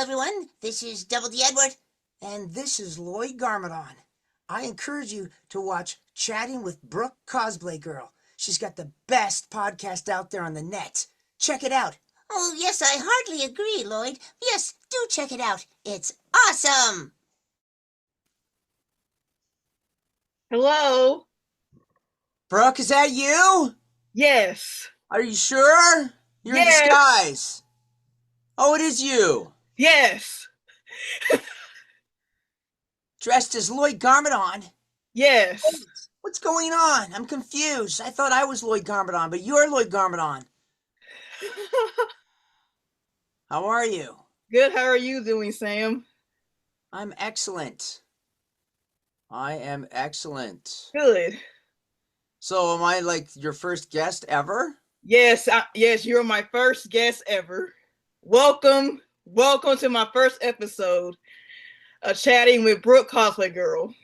everyone. This is Double D Edward. And this is Lloyd Garmadon. I encourage you to watch Chatting with Brookecosplaygirl. She's got the best podcast out there on the net. Check it out. Oh, yes, I hardly agree, Lloyd. Yes, do check it out. It's awesome. Hello? Brooke, is that you? Yes. Are you sure? You're in Yes. disguise. Oh, it is you. Yes. Dressed as Lloyd Garmadon. Yes. What's going on? I'm confused. I thought I was Lloyd Garmadon, but you're Lloyd Garmadon. How are you? Good. How are you doing, Sam? I'm excellent. I am excellent. Good. So, am I like your first guest ever? Yes. Yes, you're my first guest ever. Welcome. Welcome to my first episode of Chatting with Brookecosplaygirl.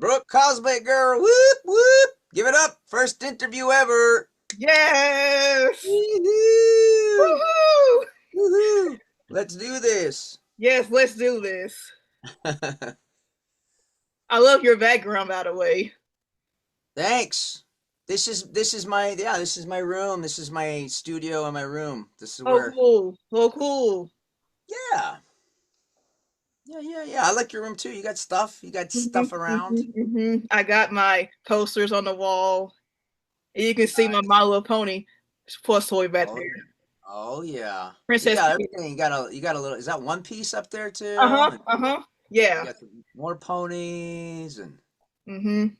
Brookecosplaygirl. Whoop, whoop. Give it up. First interview ever. Yes. Woohoo. Woohoo. Woohoo. Let's do this. Yes, let's do this. I love your background, by the way. Thanks. This is my room. This is my studio and my room. This is where. Oh, cool. Oh, cool. Yeah. Yeah. I like your room too. You got stuff. You got stuff around. I got my posters on the wall. And you can see my My Little Pony plus toy back there. Oh yeah. Princess. You got everything. You got a little. Is that One Piece up there too? Yeah. You got more ponies and a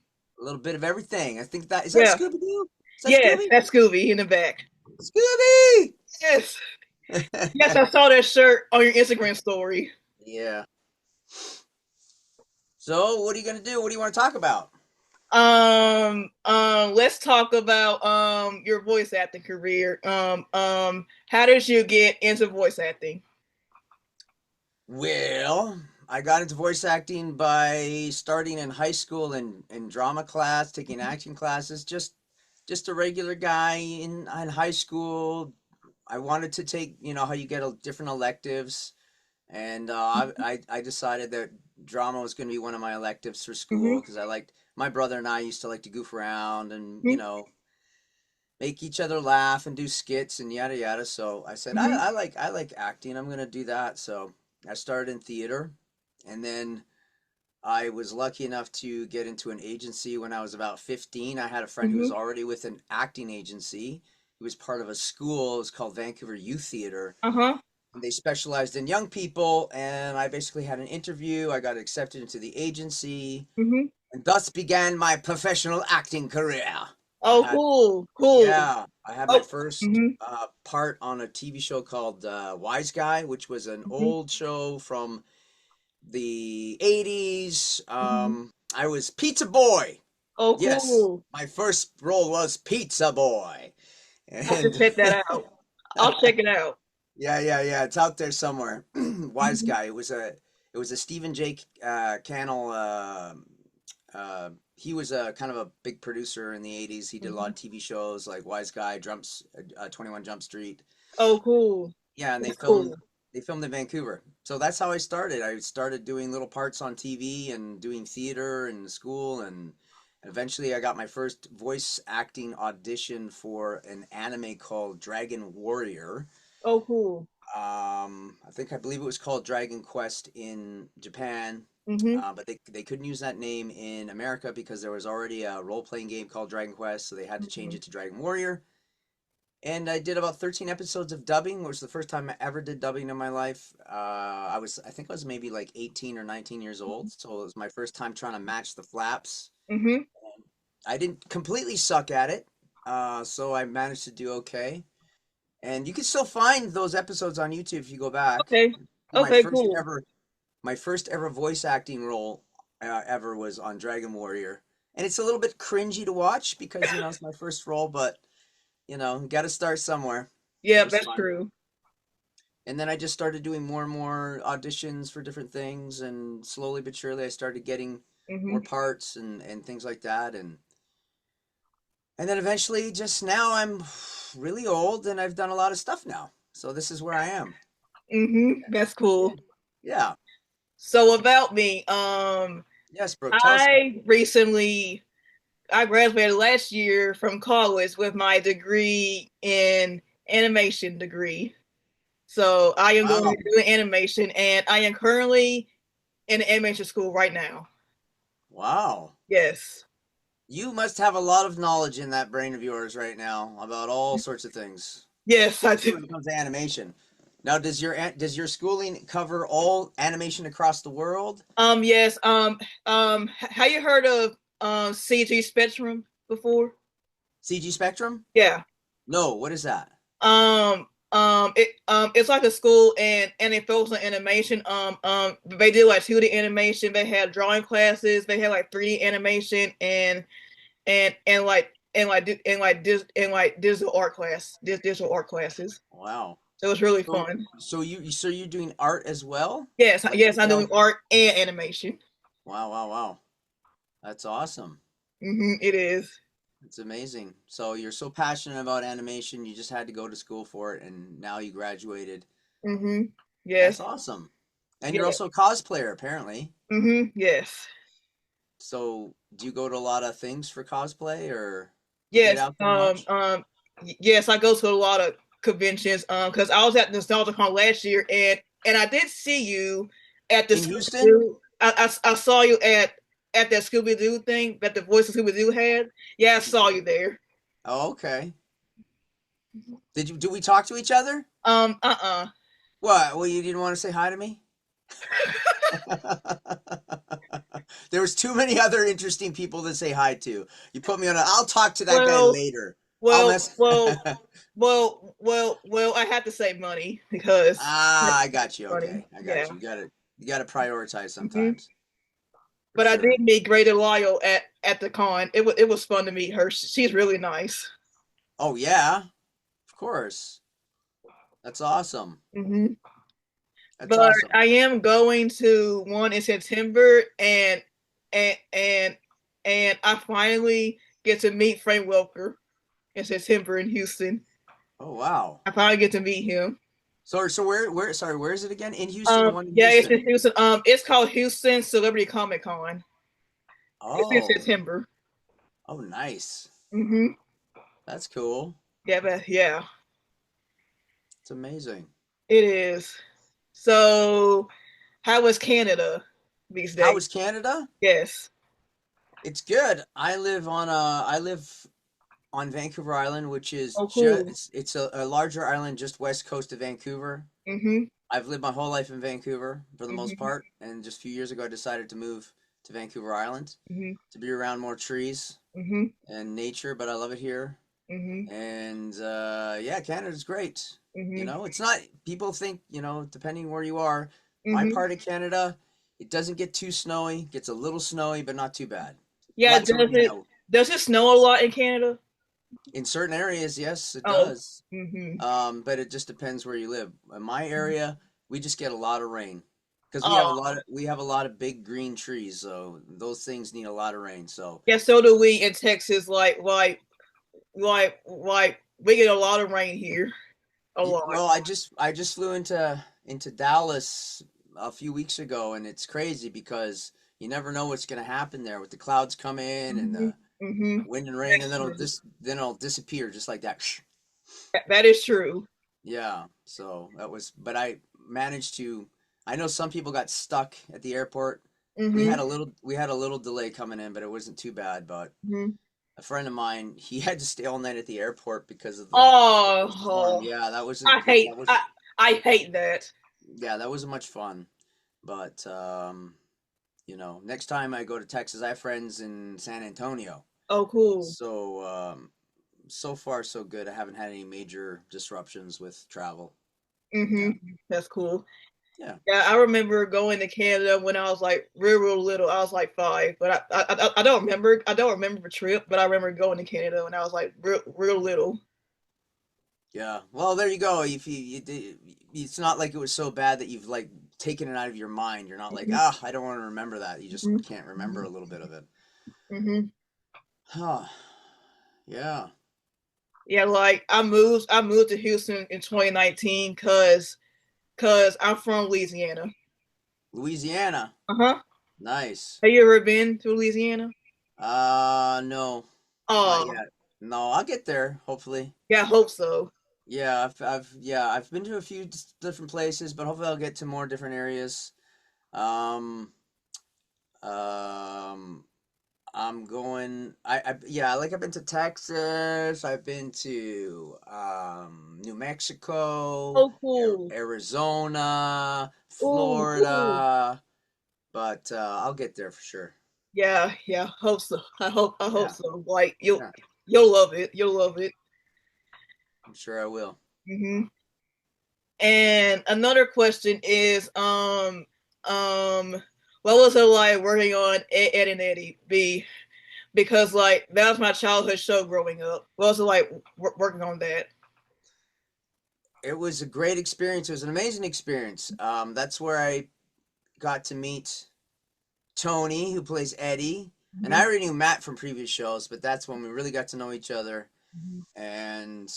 little bit of everything. I think that is that Scooby Doo. Yes, that's Scooby in the back. Scooby. Yes. Yes, I saw that shirt on your Instagram story. Yeah. So, what are you gonna do? What do you want to talk about? Let's talk about your voice acting career. How did you get into voice acting? Well, I got into voice acting by starting in high school in drama class, taking acting classes. Just a regular guy in high school. I wanted to take, how you get different electives, and I decided that drama was going to be one of my electives for school because I liked my brother and I used to like to goof around and make each other laugh and do skits and yada yada. So I said I like acting. I'm going to do that. So I started in theater, and then I was lucky enough to get into an agency when I was about 15. I had a friend who was already with an acting agency. He was part of a school. It was called Vancouver Youth Theater. And they specialized in young people, and I basically had an interview. I got accepted into the agency, and thus began my professional acting career. Oh, cool. Yeah, I had my first part on a TV show called Wise Guy, which was an old show from the 80s. I was Pizza Boy. Oh, cool. Yes, my first role was Pizza Boy. And I have to check that out. I'll check it out. Yeah. It's out there somewhere. Wise Guy. It was a Stephen J. Cannell. He was a kind of a big producer in the 80s. He did a lot of TV shows like Wise Guy, 21 Jump Street. Oh, cool. Yeah, and they filmed in Vancouver. So that's how I started. I started doing little parts on TV and doing theater in school, and eventually I got my first voice acting audition for an anime called Dragon Warrior. Oh, cool. I believe it was called Dragon Quest in Japan. But they couldn't use that name in America because there was already a role-playing game called Dragon Quest, so they had to change it to Dragon Warrior. And I did about 13 episodes of dubbing, which was the first time I ever did dubbing in my life. I think I was maybe like 18 or 19 years old, so it was my first time trying to match the flaps. I didn't completely suck at it, so I managed to do okay. And you can still find those episodes on YouTube if you go back. Okay. Cool. My first ever voice acting role ever was on Dragon Warrior. And it's a little bit cringy to watch because, it's my first role, but, got to start somewhere. Yeah, that's true. And then I just started doing more and more auditions for different things. And slowly but surely I started getting more parts and things like that. And then eventually just now I'm really old and I've done a lot of stuff now. So this is where I am. That's cool. Yeah. So about me, Yes, Brooke, tell us. I graduated last year from college with my degree in animation degree. So I am going to Wow. be doing animation, and I am currently in animation school right now. Wow. Yes. You must have a lot of knowledge in that brain of yours right now about all sorts of things, Yes, I especially do. when it comes to animation. Now, does your schooling cover all animation across the world? Yes. Have you heard of CG Spectrum before? CG Spectrum? Yeah. No, what is that? It's like a school, and they focus on animation. They do like 2D animation. They have drawing classes. They have like 3D animation and digital art digital art classes. Wow. So it's really So, fun. so you're doing art as well? Yes, Like yes, I'm doing detail? art and animation. Wow, wow, wow. That's awesome. It is. It's amazing. So you're so passionate about animation, you just had to go to school for it, and now you graduated. Yes. That's awesome. And you're Yeah. also a cosplayer, apparently. Yes. So do you go to a lot of things for cosplay, or do you get Yes. out there much? Yes, I go to a lot of conventions. Because I was at NostalgiaCon last year, and I did see you at the In Scooby Houston? Doo. I saw you at that Scooby Doo thing that the voice of Scooby Doo had. Yeah, I saw you there. Oh, okay. Do we talk to each other? Uh-uh. What? Well, you didn't want to say hi to me? There was too many other interesting people to say hi to. You put me on a. I'll talk to that guy Well, later. I'll well, mess. well, well. I had to save money because Ah, I got you. money. Okay, I got Yeah. you. You gotta prioritize hmm sometimes, for But I sure. did meet Greta Lyle at the con. It was fun to meet her. She's really nice. Oh yeah, of course. That's awesome. hmm That's But awesome. I am going to one in September, and and and I finally get to meet Frank Welker in September in Houston. Oh wow. I finally get to meet him. So where? Sorry, where is it again? In Houston, the one in Yeah, it's in Houston. Houston. It's called Houston Celebrity Comic Con. It's in Oh, September. oh, nice. hmm That's cool. Yeah, but yeah, It's amazing. it is. So, how was Canada these How days? is Canada? Yes. It's good. I live on Vancouver Island, which is Oh, cool. just it's a larger island just west coast of Vancouver. Mhm. I've lived my whole life in Vancouver for the most Mhm. part, and just a few years ago I decided to move to Vancouver Island Mhm. to be around more trees Mhm. and nature, but I love it here. Mhm. And yeah, Canada's great. Mhm. It's not, people think, depending where you are, my Mhm. part of Canada, it doesn't get too snowy, gets a little snowy, but not too bad. Yeah. Lots of Does rain it out. does it snow a lot in Canada? In certain areas, yes, it Oh. does. Mhm. But it just depends where you live. In my area, we just get a lot of rain because Oh. we have a lot of big green trees, so those things need a lot of rain. So Yeah. So do we in Texas. Like we get a lot of rain here. A lot. Well, I just flew into Dallas a few weeks ago, and it's crazy because you never know what's going to happen there with the clouds come in and Mhm. the Mhm. wind and rain, That's and then true. it'll disappear just like that. That is true. Yeah, so but I managed to. I know some people got stuck at the airport. Mhm. We had a little delay coming in, but it wasn't too bad. But Mhm. a friend of mine, he had to stay all night at the airport because of the Oh, storm. oh, Yeah, I hate I hate that. that wasn't much fun. But next time I go to Texas, I have friends in San Antonio. Oh, cool. So so far so good. I haven't had any major disruptions with travel. Yeah. That's cool. Yeah. Yeah, I remember going to Canada when I was like real little. I was like 5, but I don't remember. I don't remember the trip, but I remember going to Canada when I was like real little. Yeah. Well, there you go. If it's not like it was so bad that you've like taken it out of your mind. You're not like, hmm I don't want to remember that. You just can't remember a little bit of it. hmm Huh. Yeah. Yeah, like I moved to Houston in 2019 because because I'm from Louisiana. Louisiana. Uh-huh. Nice. Have you ever been to Louisiana? No, not Oh, yet. No, I'll get there, hopefully. yeah, I hope so. Yeah, I've been to a few different places, but hopefully I'll get to more different areas. Um, um, I'm going. Yeah, like I've been to Texas. I've been to New Mexico, Oh, cool. Arizona, Oh, cool. Florida, but I'll get there for sure. Yeah, yeah, hope so. I hope Yeah, so. Like yeah, you'll love it. You'll love it. I'm sure I will. And another question is, what was it like working on Ed and Eddy? Because like that was my childhood show growing up. What was it like working on that? It was a great experience. It was an amazing experience. That's where I got to meet Tony, who plays Eddie, and Mm-hmm. I already knew Matt from previous shows, but that's when we really got to know each other. Mm-hmm. And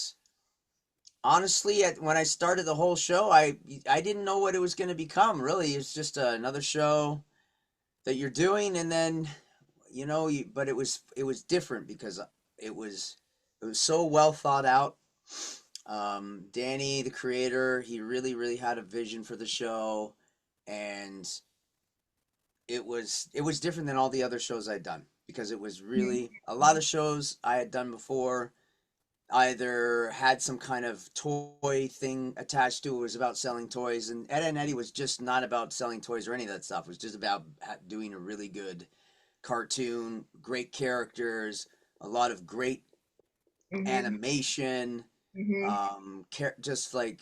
honestly, when I started the whole show, I didn't know what it was going to become. Really, it's just another show that you're doing, and then but it was different because it was it was so well thought out. Danny, the creator, he really had a vision for the show, and it was different than all the other shows I'd done because it was really a lot of shows I had done before either had some kind of toy thing attached to it. It was about selling toys, and Ed, Edd and Eddy was just not about selling toys or any of that stuff. It was just about doing a really good cartoon, great characters, a lot of great Mm-hmm. animation, Mm-hmm. just like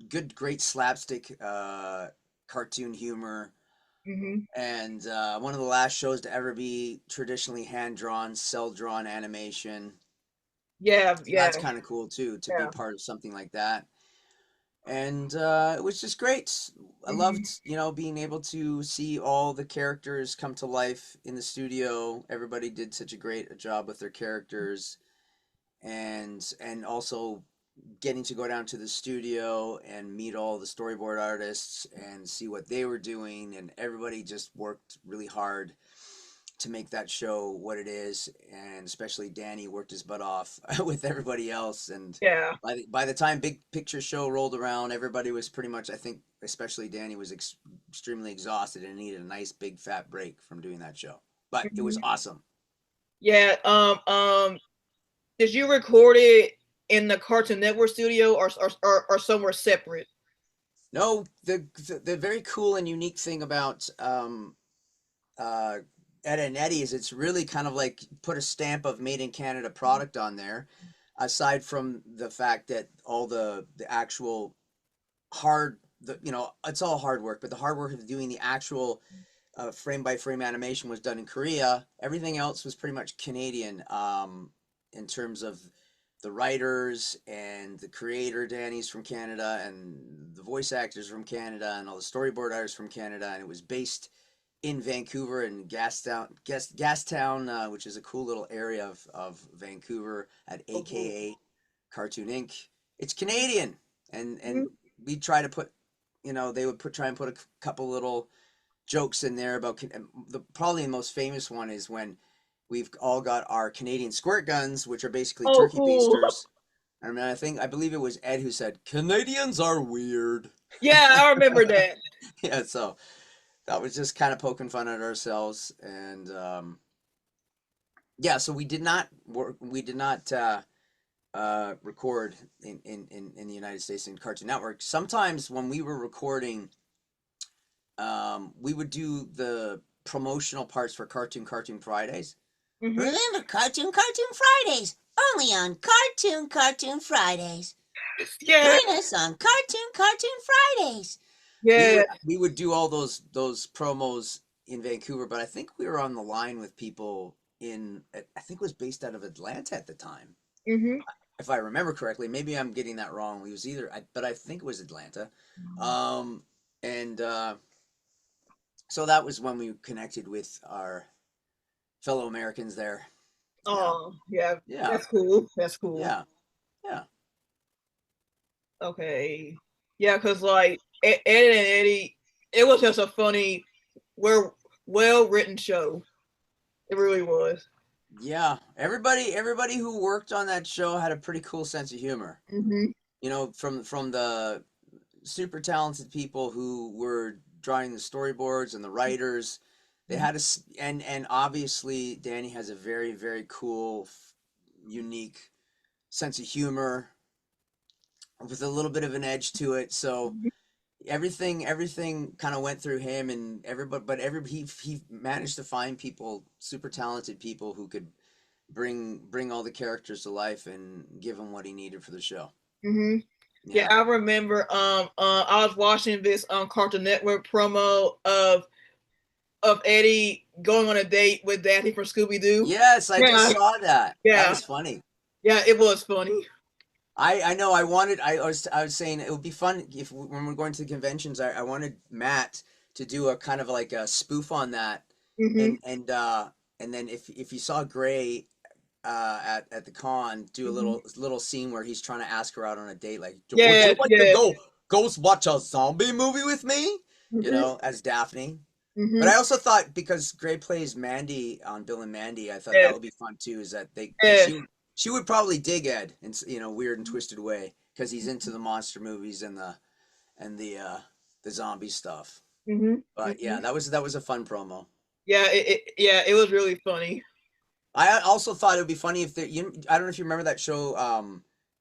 good, great slapstick cartoon humor. Mm-hmm. And one of the last shows to ever be traditionally hand drawn, cell drawn animation. Yeah, So yeah, that's kind of cool too, to be yeah. part of something like that. And it was just great. I Mm-hmm. loved, being able to see all the characters come to life in the studio. Everybody did such a great job with their characters, and also getting to go down to the studio and meet all the storyboard artists and see what they were doing, and everybody just worked really hard to make that show what it is, and especially Danny worked his butt off with everybody else. And Yeah. by the time Big Picture Show rolled around, everybody was pretty much, I think, especially Danny was extremely exhausted and needed a nice big fat break from doing that show. But it was Mm-hmm. awesome. Yeah. Did you record it in the Cartoon Network studio or somewhere separate? No, the very cool and unique thing about uh, Ed and Eddy is it's really kind of like put a stamp of made in Canada product on there. Aside from the fact that all the actual it's all hard work, but the hard work of doing the actual frame by frame animation was done in Korea. Everything else was pretty much Canadian, in terms of the writers and the creator. Danny's from Canada, and the voice actors from Canada, and all the storyboard artists from Canada, and it was based in Vancouver and Gastown, which is a cool little area of Vancouver at Oh, cool. AKA Cartoon Inc. It's Canadian, and Mhm. we try to put, they would try and put a couple little jokes in there about probably the most famous one is when we've all got our Canadian squirt guns, which are basically Oh, turkey cool. basters. I mean, I believe it was Ed who said Canadians are weird. Yeah, I remember that. Yeah, so that was just kind of poking fun at ourselves, and yeah, so we did not work. We did not record in the United States in Cartoon Network. Sometimes when we were recording, we would do the promotional parts for Cartoon Fridays. Hmm. Remember Cartoon Fridays, only on Cartoon Fridays. Yeah, Join us on Cartoon Fridays. We yeah. would we would do all those promos in Vancouver, but I think we were on the line with people I think it was based out of Atlanta at the time, Hmm. if I remember correctly. Maybe I'm getting that wrong. It was but I think it was Atlanta. Um, and So that was when we connected with our fellow Americans there. Yeah, Oh, yeah. yeah, That's cool. That's cool. yeah, yeah. Okay. Yeah, cause like Ed and Eddy, it was just a funny, well written show. It really was. Yeah, everybody who worked on that show had a pretty cool sense of humor. Mm-hmm. You know, from the super talented people who were drawing the storyboards and the writers, they had and obviously Danny has a very cool, unique sense of humor with a little bit of an edge to it. So everything kind of went through him and everybody, but he managed to find people, super talented people who could bring all the characters to life and give him what he needed for the show. Mm-hmm. Yeah, Yeah. I remember. I was watching this Cartoon Network promo of Eddie going on a date with Daphne from Scooby Doo. Yes, I just Yeah, saw that. That yeah, was funny. yeah. It was funny. I know I was saying it would be fun if when we're going to the conventions I wanted Matt to do a kind of like a spoof on that Mm-hmm. and then if you saw Gray at the con do a Mm-hmm. little scene where he's trying to ask her out on a date like would you Yes, like to yes. go watch a zombie movie with me, you Mm-hmm. know, as Daphne. But Mm-hmm. I also thought because Gray plays Mandy on Bill and Mandy, I thought that Yes, would be fun too. Is that they because yes. she would probably dig Ed in weird and twisted way because he's into the monster movies and the zombie stuff. Mm-hmm. But Mm-hmm. yeah, that was a fun promo. Yeah, it was really funny. I also thought it would be funny if I don't know if you remember that show,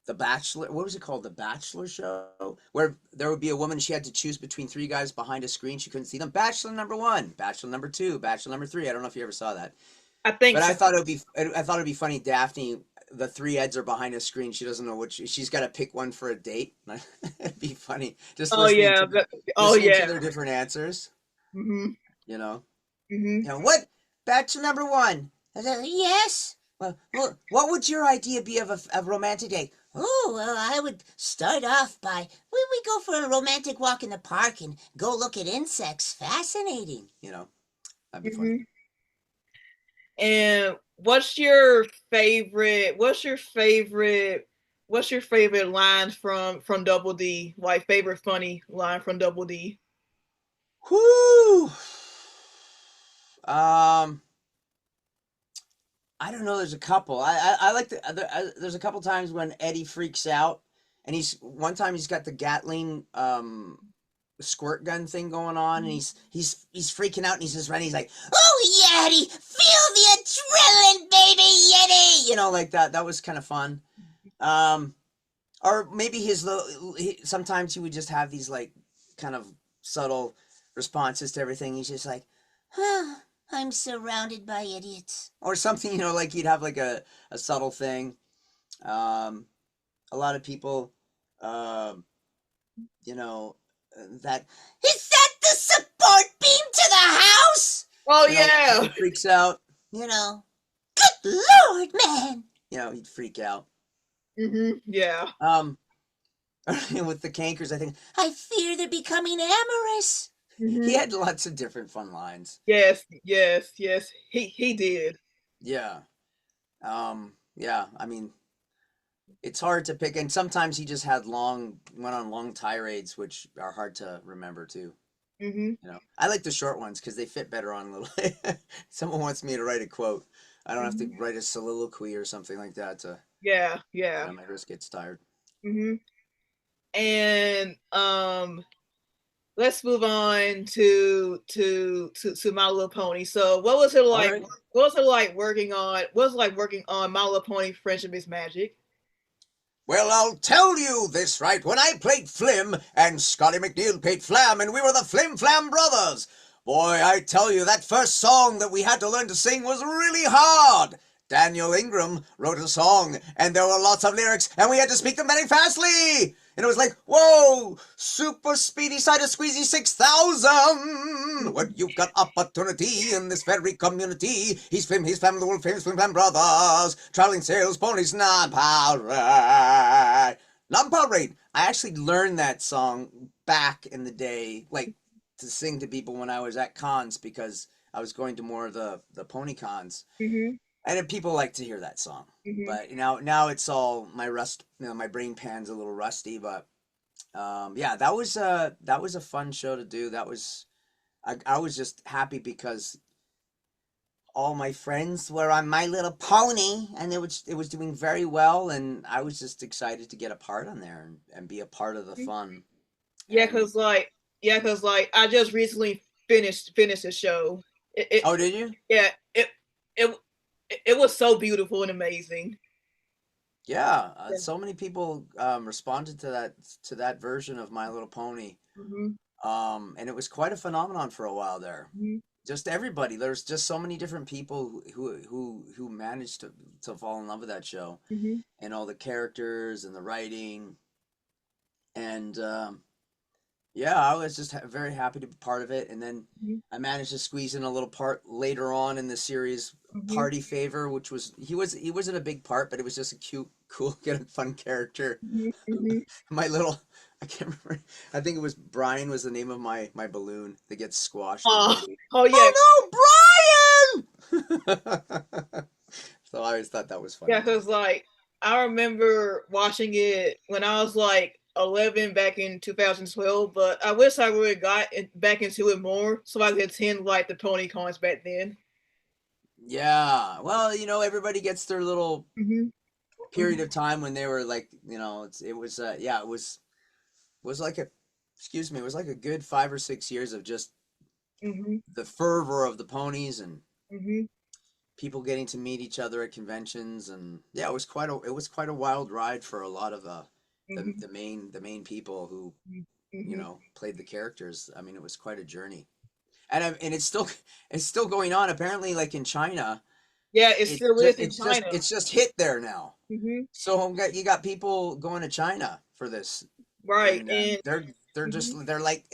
The Bachelor. What was it called? The Bachelor show, where there would be a woman. She had to choose between three guys behind a screen. She couldn't see them. Bachelor number one, Bachelor number two, Bachelor number three. I don't know if you ever saw that, I think but so. I thought it'd be funny. Daphne, the three Eds are behind a screen. She doesn't know which. She's got to pick one for a date. It'd be funny just Oh yeah. Oh listening to yeah. their different answers. Mm-hmm. You know. Mm-hmm. What? Bachelor number one. I said, yes. Well, what would your idea be of a romantic date? Oh, well, I would start off by we go for a romantic walk in the park and go look at insects. Fascinating. That'd be funny. Mm-hmm. And what's your favorite line from Double D? Like favorite funny line from Double D? Whoo! I don't know. There's a couple. I like there's a couple times when Eddie freaks out, and one time he's got the Gatling squirt gun thing going on, and he's freaking out, and he's just running. He's like, "Oh yeah, Eddie, feel the adrenaline, baby, Eddie!" Like that. That was kind of fun. Or maybe sometimes he would just have these like kind of subtle responses to everything. He's just like, "Huh, I'm surrounded by idiots," or something. Like he'd have like a subtle thing. A lot of people, um, you know, that is that the support beam to the house. Oh yeah. He freaks out. Good Lord, man. He'd freak out. Mm-hmm. Yeah. With the cankers, I fear they're becoming amorous. Mm-hmm. He had lots of different fun lines. Yes. Yes. Yes. He did. Yeah. Yeah. I mean, it's hard to pick, and sometimes he just went on long tirades, which are hard to remember too. Mm-hmm. I like the short ones because they fit better on little. Someone wants me to write a quote. I don't have to write a soliloquy or something like that to. Yeah. Yeah. My wrist gets tired. Mm-hmm. And let's move on to My Little Pony. So what was it like? Right. What was it like working on My Little Pony Friendship is Magic? Well, I'll tell you this right. When I played Flim and Scotty McNeil played Flam and we were the Flim Flam brothers, boy, I tell you, that first song that we had to learn to sing was really hard. Daniel Ingram wrote a song, and there were lots of lyrics, and we had to speak them very fastly. And it was like, whoa, super speedy side of squeezy 6,000. Well, you've got opportunity in this very community. He's Flim, the world famous Flim Flam brothers. Traveling sales ponies, non-power. Non-power. I actually learned that song back in the day, like to sing to people when I was at cons because I was going to more of the pony cons. Mm-hmm. And people like to hear that song. Mm-hmm. But now it's all my brain pan's a little rusty, but Yeah, that was a fun show to do. I was just happy because all my friends were on My Little Pony, and it was doing very well, and I was just excited to get a part on there and be a part of the fun. Yeah, And cause like I just recently finished the show. It oh, did you? yeah it it was so beautiful and amazing. Yeah, Yeah. so many people responded to that version of My Little Pony, Mm-hmm. and it was quite a phenomenon for a while there. Mm-hmm. Just everybody, there's just so many different people who managed to fall in love with that show, Mm-hmm. and all the characters and the writing, and yeah, I was just very happy to be part of it. And then Mm-hmm. I managed to squeeze in a little part later on in the series, Mm-hmm. Party Favor, which was he wasn't a big part, but it was just a cute, cool, kind of fun character. Mm-hmm. My little, I can't remember. I think it was Brian was the name of my balloon that gets squashed in the Oh, movie. oh yeah, Oh no, Brian! So I always thought that was yeah, funny. cause like I remember watching it when I was like 11 back in 2012, but I wish I would have back into it more so I could attend like the Tony cons back then. Yeah, well, everybody gets their little Mm-hmm. period of time when they were like, it was yeah, it was like a excuse me, it was like a good 5 or 6 years of just Mm-hmm. the fervor of the ponies and Mm-hmm. people getting to meet each other at conventions. And yeah, it was quite a wild ride for a lot of the Mm-hmm. the main the main people who Mm-hmm. played the characters. I mean, it was quite a journey. And it's still going on apparently, like in China. Yeah, it It's still just is in it's just China. it's just hit there now. Mm-hmm. So you got people going to China for this, Right, and and they're mm-hmm. just they're like,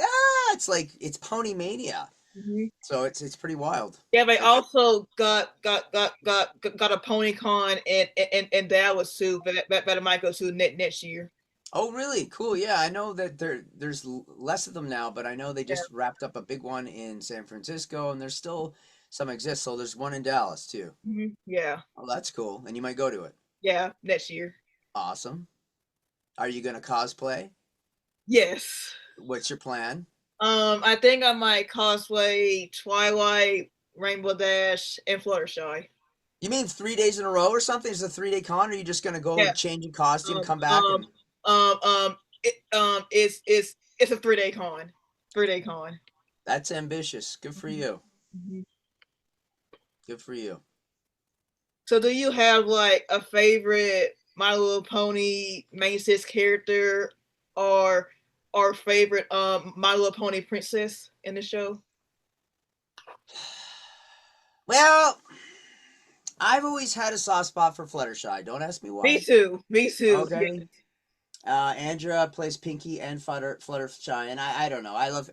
it's like it's pony mania. Mm-hmm. So it's pretty wild. Yeah, they also got a pony con and Dallas too. That might go to next year. Oh, really? Cool. Yeah, I know that there's less of them now, but I know they Yeah. just wrapped up a big one in San Francisco, and there's still some exist. So there's one in Dallas too. Mm-hmm. Yeah. Oh, that's cool. And you might go to it. Yeah. Next year. Awesome. Are you gonna cosplay? Yes. What's your plan? I think I might cosplay Twilight, Rainbow Dash, and Fluttershy. You mean 3 days in a row or something? Is it a 3-day con? Or are you just gonna go Yeah. change your costume, Um. come back, Um. and It's a 3 day con. 3 day con. that's ambitious. Good for Mhm. you. Mhm. Good for you. So, do you have like a favorite My Little Pony main sis character, or favorite My Little Pony princess in the show? Well, I've always had a soft spot for Fluttershy. Don't ask me Me why. too. Me too. Okay. Andrea plays Pinky and Fluttershy, and I don't know. I love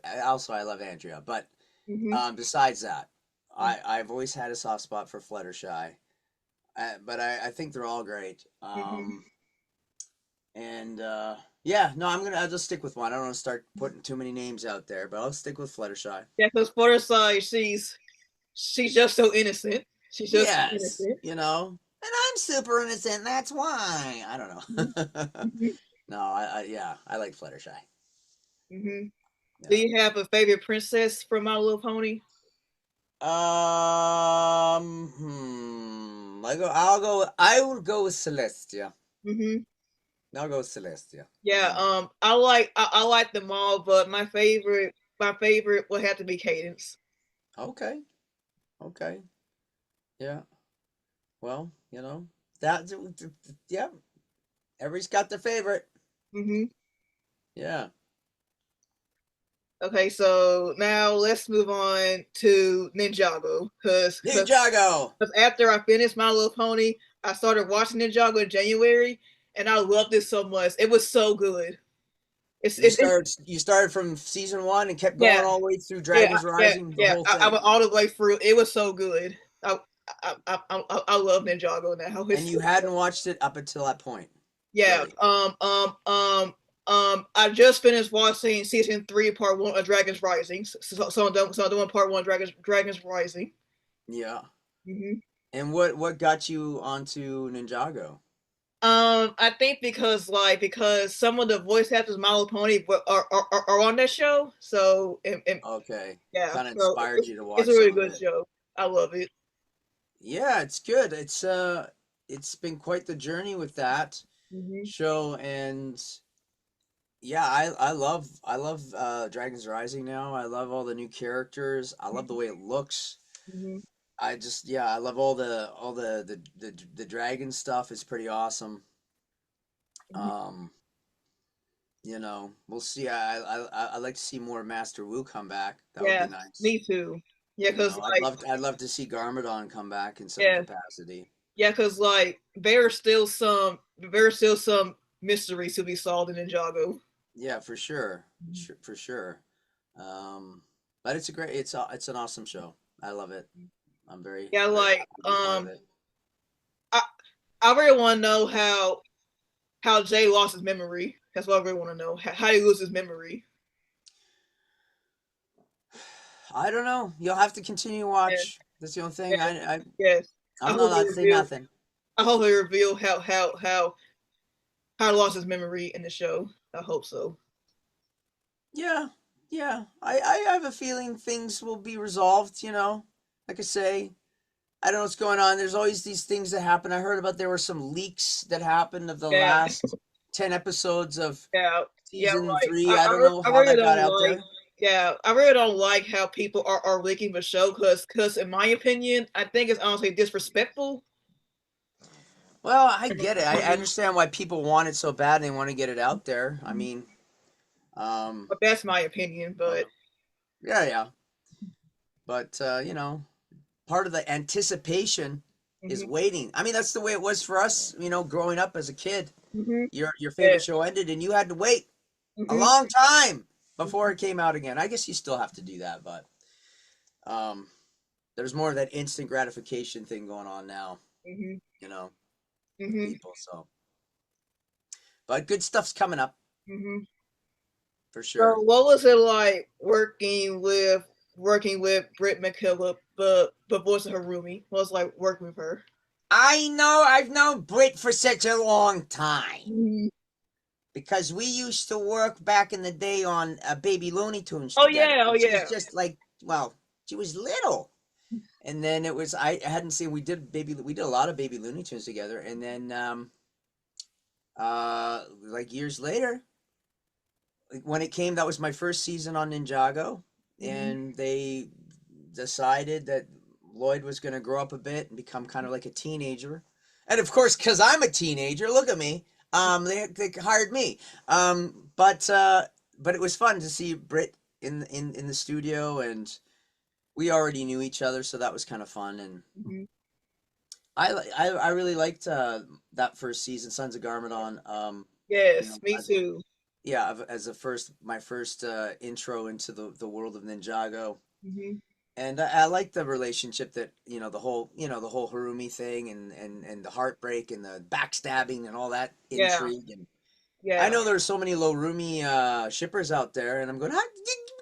Andrea, but Mm-hmm. besides that, I've always had a soft spot for Fluttershy. But I think they're all great. Mm-hmm. And yeah, no, I'll just stick with one. I don't want to start putting too many names out there, but I'll stick with Fluttershy. Yeah, because Fluttershy, she's just so innocent. She's just so Yes, innocent. and I'm super innocent. That's why. I don't know. Mm-hmm. No, yeah, I like Fluttershy. Mm-hmm. Do Yeah. you have a favorite princess from My Little Pony? I will go with Celestia. Mm-hmm. I'll go with Celestia. Yeah. I like them all, but my favorite would have to be Cadence. Okay. Okay. Yeah. Well, that. Yeah. Everybody's got their favorite. Mm-hmm. Yeah. Okay, so now let's move on to Ninjago, because Ninjago. after I finished My Little Pony, I started watching Ninjago in January, and I loved it so much. It was so good. It's You started from season one and kept yeah, going all the way through yeah, Dragons yeah, Rising, the yeah. whole I went thing. all the way through. It was so good. I love Ninjago now. And you hadn't watched it up until that point. Yeah. Really. I just finished watching season 3, part 1 of Dragons Rising. So I'm doing part 1 Dragons Rising. Yeah. Mm-hmm. And what got you onto Ninjago? I think because some of the voice actors, My Little Pony, are on that show. So Okay, yeah, kind of so inspired you to it's a watch really some of good it. show. I love it. Yeah, it's good. It's been quite the journey with that Hmm. show, and yeah, I love Dragons Rising now. I love all the new characters. I love the way it looks. Hmm. I just yeah, I love all the dragon stuff. It's pretty awesome. Hmm. Um, we'll see. I like to see more Master Wu come back. That would be Yeah, nice. me too. Yeah, cause I'd love to see Garmadon come back in some yeah, capacity. yeah, cause there's still some mysteries to be solved in Ninjago. Yeah, for sure, for sure. Um, but it's an awesome show. I love it. I'm very Yeah, very happy to be a part of it. I I really want to know how Jay lost his memory. That's what I really want to know. How he lose his memory. I don't know. You'll have to continue to Yeah, watch. That's the only yeah, thing. yes. I I'm not hope they allowed to say reveal. nothing. I hope they reveal how he lost his memory in the show. I hope so. Yeah, yeah. I have a feeling things will be resolved. Like I say, I don't know what's going on. There's always these things that happen. I heard about there were some leaks that happened of the Yeah, last 10 episodes of yeah, yeah. season Like 3. I don't know I how really that got don't out like. there. Yeah, I really don't like how people are leaking the show because in my opinion, I think it's honestly disrespectful. Well, I get it. I understand why people want it so bad and they want to get it out there. I mean, um, But that's my opinion. But yeah, yeah. But part of the anticipation is hmm waiting. I mean, that's the way it was for us, growing up as a kid. hmm Your yeah, favorite show ended and you had to wait a hmm long time before it came out again. I guess you still have to do that, but um, there's more of that instant gratification thing going on now, hmm you know, with hmm people. So, but good stuff's coming up hmm for So, sure. what was it like working with Britt McKillop, the voice of Harumi? What was it like working with her? I know I've known Brit for such a long time Mhm. because we used to work back in the day on Baby Looney Tunes Oh together. yeah, oh And she was yeah. just like, well, she was little. And then it was I hadn't seen we did a lot of Baby Looney Tunes together. And then like years later, like, when it came, that was my first season on Ninjago, Hmm. and they decided that Lloyd was going to grow up a bit and become kind of like a teenager. And of course, because I'm a teenager, look at me. They hired me. But it was fun to see Britt in the studio, and we already knew each other, so that was kind of fun. And Hmm. I really liked that first season, Sons of Garmadon. Yes, me too. Yeah, as a first my first intro into the world of Ninjago. Hmm. And I like the relationship that the whole Harumi thing and the heartbreak and the backstabbing and all that Yeah, intrigue. And I yeah, know there's so many Lorumi shippers out there, and I'm going,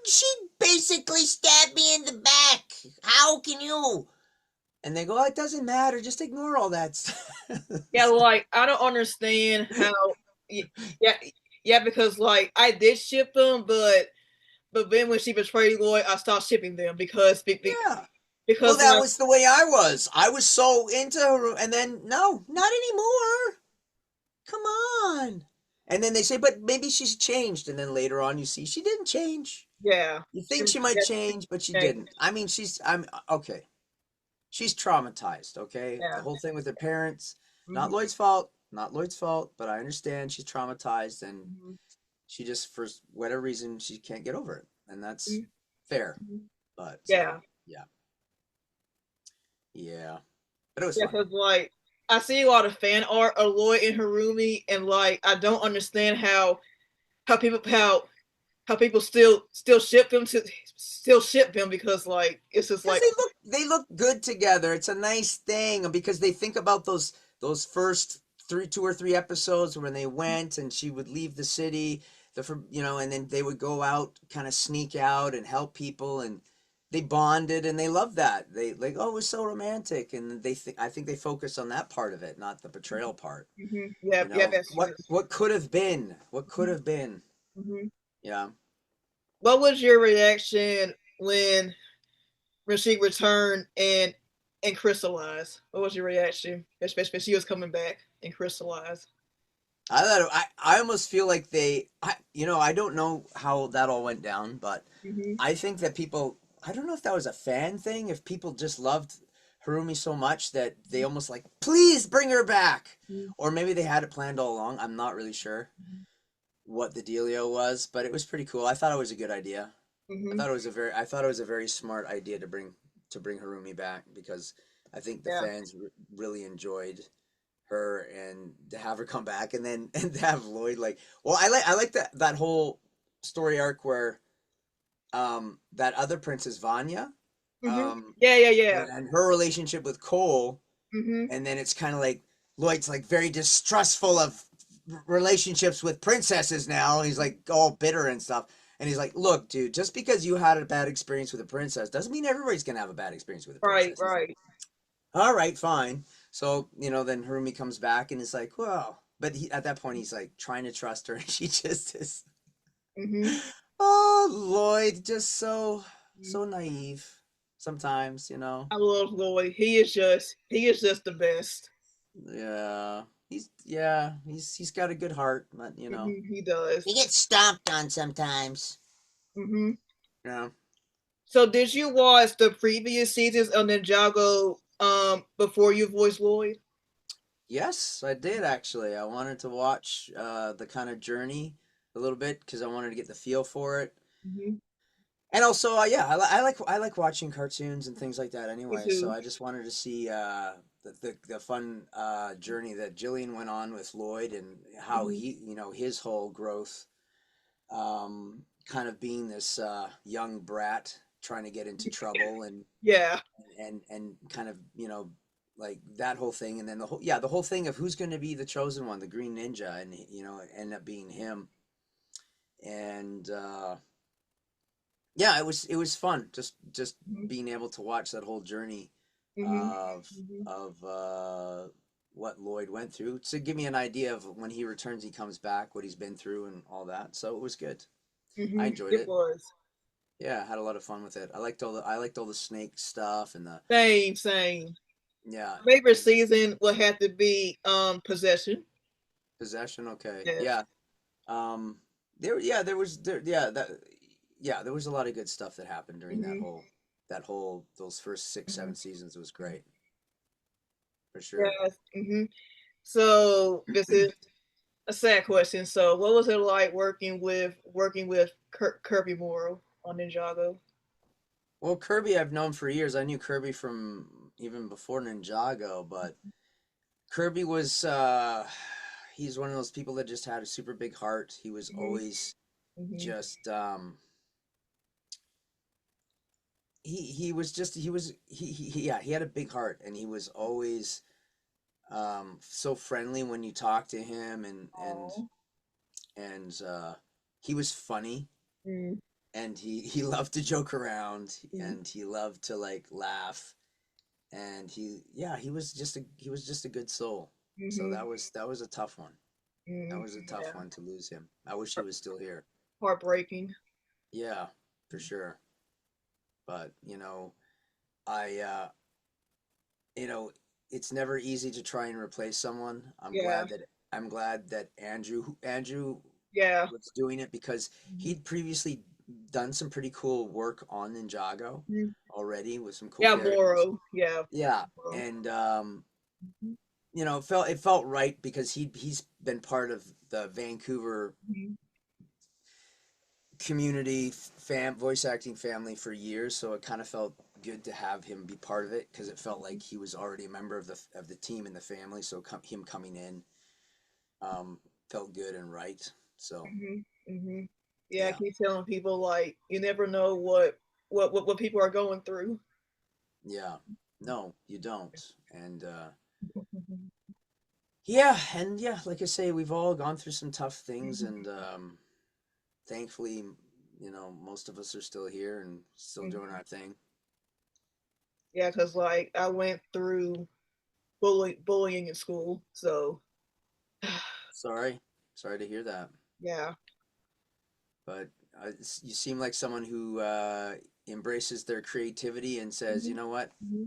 she basically stabbed me in the back. How can you? And they go, oh, it doesn't matter. Just ignore all that stuff. yeah. Like I don't understand how. Yeah, yeah. Because like I did ship them, but then when she betrayed Lloyd, I stopped shipping them Yeah. Well, because that was the way I was. I was so into her, and then no, not anymore. Come on. And then they say, but maybe she's changed. And then later on, you see she didn't change. yeah, You think she might yeah, change, but she yeah, didn't. I mean, I'm okay. She's traumatized. Okay, the yeah. whole thing with her parents, not Hmm. Lloyd's fault, not Lloyd's fault. But I understand she's traumatized, and Hmm. she just for whatever reason she can't get over it, and that's fair. But Yeah, yeah, yeah. But it was yeah. fun. Because like I see a lot of fan art of Lloyd and Harumi, and like I don't understand how people how people still ship them because like it's just Because like they look good together. It's a nice thing because they think about those first 2 or 3 episodes when they went and she would leave the city, and then they would go out, kind of sneak out and help people, and they bonded and they loved that. They like, oh, it was so romantic, and I think they focused on that part of it, not the betrayal part. Yeah, You yeah, know, that's true. what could have been, what could have been. Hmm. Yeah. What was your reaction when she returned and crystallized? What was your reaction, especially when she was coming back and crystallized? I thought I almost feel like I don't know how that all went down, but Hmm. I think that people, I don't know if that was a fan thing, if people just loved Harumi so much that they almost like, please bring her back, or maybe they had it planned all along. I'm not really sure what the dealio was, but it was pretty cool. I thought it was a good idea. Hmm. I thought it was a very smart idea to bring Harumi back because I think the Yeah. fans really enjoyed her, and to have her come back and then and to have Lloyd like, well, I like that whole story arc where that other princess Vanya, Hmm. um Yeah, yeah, yeah. and her relationship with Cole, Hmm. and then it's kind of like Lloyd's like very distrustful of relationships with princesses now. He's like all bitter and stuff. And he's like, look, dude, just because you had a bad experience with a princess doesn't mean everybody's gonna have a bad experience with a Right, princess. He's like, right. all right, fine. So, then Harumi comes back and is like, well, but at that point he's like trying to trust her, and she just is, Hmm. oh, Lloyd, just so naive sometimes. I love Lloyd. He is just the best. Yeah. He's got a good heart, but He does. he gets stomped on sometimes. Hmm. Yeah. So did you watch the previous seasons of Ninjago before you voiced Lloyd? Yes, I did actually. I wanted to watch the kind of journey a little bit because I wanted to get the feel for it. Hmm. And also, yeah, I like watching cartoons and things like that Me anyway. So too. I just wanted to see the fun journey that Jillian went on with Lloyd, and how Hmm. he, his whole growth, kind of being this young brat trying to get into trouble, Yeah. and kind of, like that whole thing, and then the whole thing of who's going to be the chosen one, the Green Ninja, and it ended up being him, and yeah, it was fun just Hmm. being able to watch that whole journey Hmm. of Hmm. what Lloyd went through, to give me an idea of when he returns, he comes back, what he's been through and all that. So it was good. I Hmm. enjoyed It it. was. Yeah, I had a lot of fun with it. I liked all the snake stuff and the Same, same. yeah, Favorite and season would have to be Possession. possession. Okay, Yes. yeah. There was a lot of good stuff that happened during that Hmm. whole those first six, Hmm. 7 seasons was great for sure. Yes. Hmm. So this is a sad question. So what was it like working with Kirby Morrow on Ninjago? Well, Kirby I've known for years. I knew Kirby from even before Ninjago, but Kirby was he's one of those people that just had a super big heart. He was Hmm. always Hmm. just he was just he had a big heart, and he was always so friendly when you talk to him, Oh. and he was funny, Mm-hmm. and he loved to joke around, Mm-hmm. and he loved to like laugh, and he was just a good soul. So Mm-hmm. that was a tough one. That Mm-hmm. was a tough Yeah. one to lose him. I wish he was still here. Heartbreaking. Yeah, for sure. But I you know, it's never easy to try and replace someone. Yeah. I'm glad that Andrew Yeah. was doing it, because he'd previously done some pretty cool work on Ninjago Mm-hmm. already with some cool Yeah, characters. Moro. Yeah. Yeah, Moro. and it felt right because he's been part of the Vancouver Mm-hmm. community voice acting family for years, so it kind of felt good to have him be part of it, because it felt like he was already a member of the team and the family. So him coming in um, felt good and right. So Mm-hmm. Mm-hmm. Yeah, I yeah, keep telling people like you never know what people are going through. yeah, no, you don't, and Mhm. yeah, like I say, we've all gone through some tough things, and thankfully, most of us are still here and still doing our thing. Yeah, because like I went through bullying in school, so Sorry, sorry to hear that. yeah. But you seem like someone who embraces their creativity and says, you Hmm. know what, Hmm.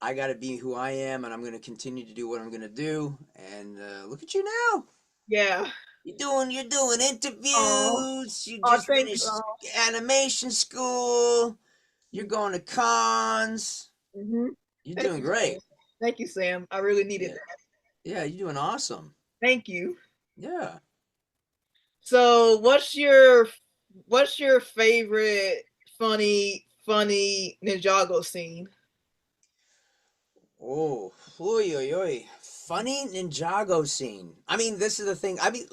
I got to be who I am, and I'm going to continue to do what I'm going to do. And look at you now. Yeah. You're doing Oh, interviews. You oh, just thank. finished animation school. You're going to cons. Mm-hmm. You're Thank doing you, Sam. great. Thank you, Sam. I really needed Yeah, that. yeah, you're doing awesome. Thank you. Yeah. So, what's your favorite funny Ninjago scene? Oh, oy, oy, oy. Funny Ninjago scene. I mean, this is the thing. I mean,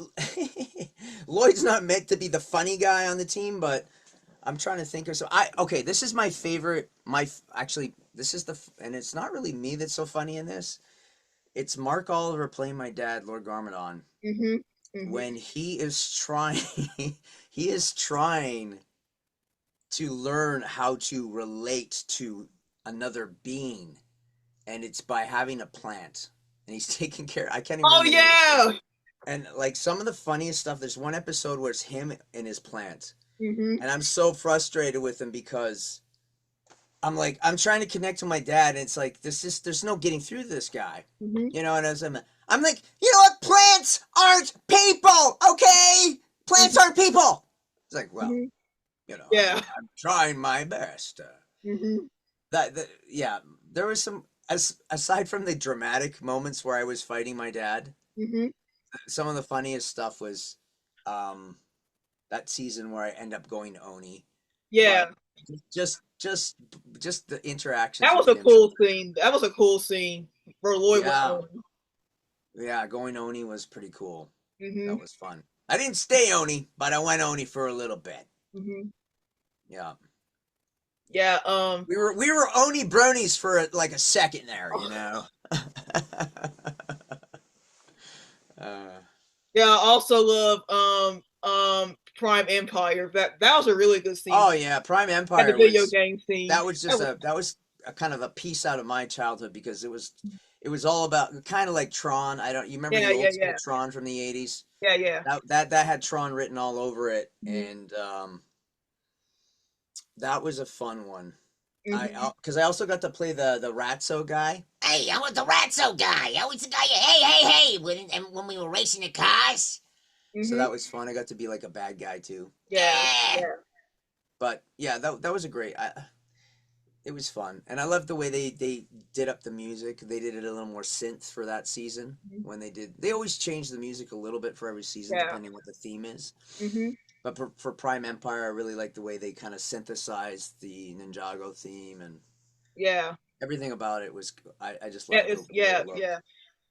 Lloyd's not meant to be the funny guy on the team, but I'm trying to think of so. Okay. This is my favorite. Actually, this is and it's not really me that's so funny in this. It's Mark Oliver playing my dad, Lord Garmadon, Mm-hmm. Mm-hmm. when he is trying, he is trying to learn how to relate to another being, and it's by having a plant, and he's taking care. I can't even Oh remember the name of the plant. yeah. And like some of the funniest stuff, there's one episode where it's him and his plant, Mm-hmm. and I'm so frustrated with him because I'm trying to connect to my dad, and it's like there's no getting through to this guy, Mm-hmm. you know. And I'm like, you know what? Plants aren't people, okay? Plants Mm-hmm. aren't people. It's like, well, Mm-hmm. you know, Yeah. I'm trying my best. Mm-hmm. Yeah, there was some aside from the dramatic moments where I was fighting my dad. Mm-hmm. Some of the funniest stuff was um, that season where I end up going to Oni, but Yeah. just just just the interactions That was with a him. cool scene. That was a cool scene where Lloyd went Yeah, on. yeah, going Oni was pretty cool. Mm-hmm. That was fun. I didn't stay Oni, but I went Oni for a little bit. Mm-hmm. Yeah, Yeah. we were Oni bronies for like a second there, you know. uh, Yeah. I also love Prime Empire. That was a really good scene. oh yeah, Prime And the Empire video was game scene. that was That just was. that was a kind of a piece out of my childhood because it was all about kind of like Tron. I don't you remember Yeah. the Yeah. old school Yeah. Tron from the 80s? Yeah. Yeah. That had Tron written all over it, Mm-hmm. and that was a fun one. Mm-hmm. Because I also got to play the Ratso guy. Hey, I was the Ratso guy. I was the guy. Hey. And when we were racing the cars. So Mm-hmm. that was fun. I got to be like a bad guy too. Yeah. Yeah. Yeah. But yeah, that was a great. It was fun, and I loved the way they did up the music. They did it a little more synth for that season Mm-hmm. when they did. They always change the music a little bit for every season Yeah. depending what the theme is. Mm-hmm. But for Prime Empire, I really like the way they kind of synthesized the Ninjago theme and Yeah. everything about it was. I just Yeah. loved It's the way yeah. it looked. Yeah.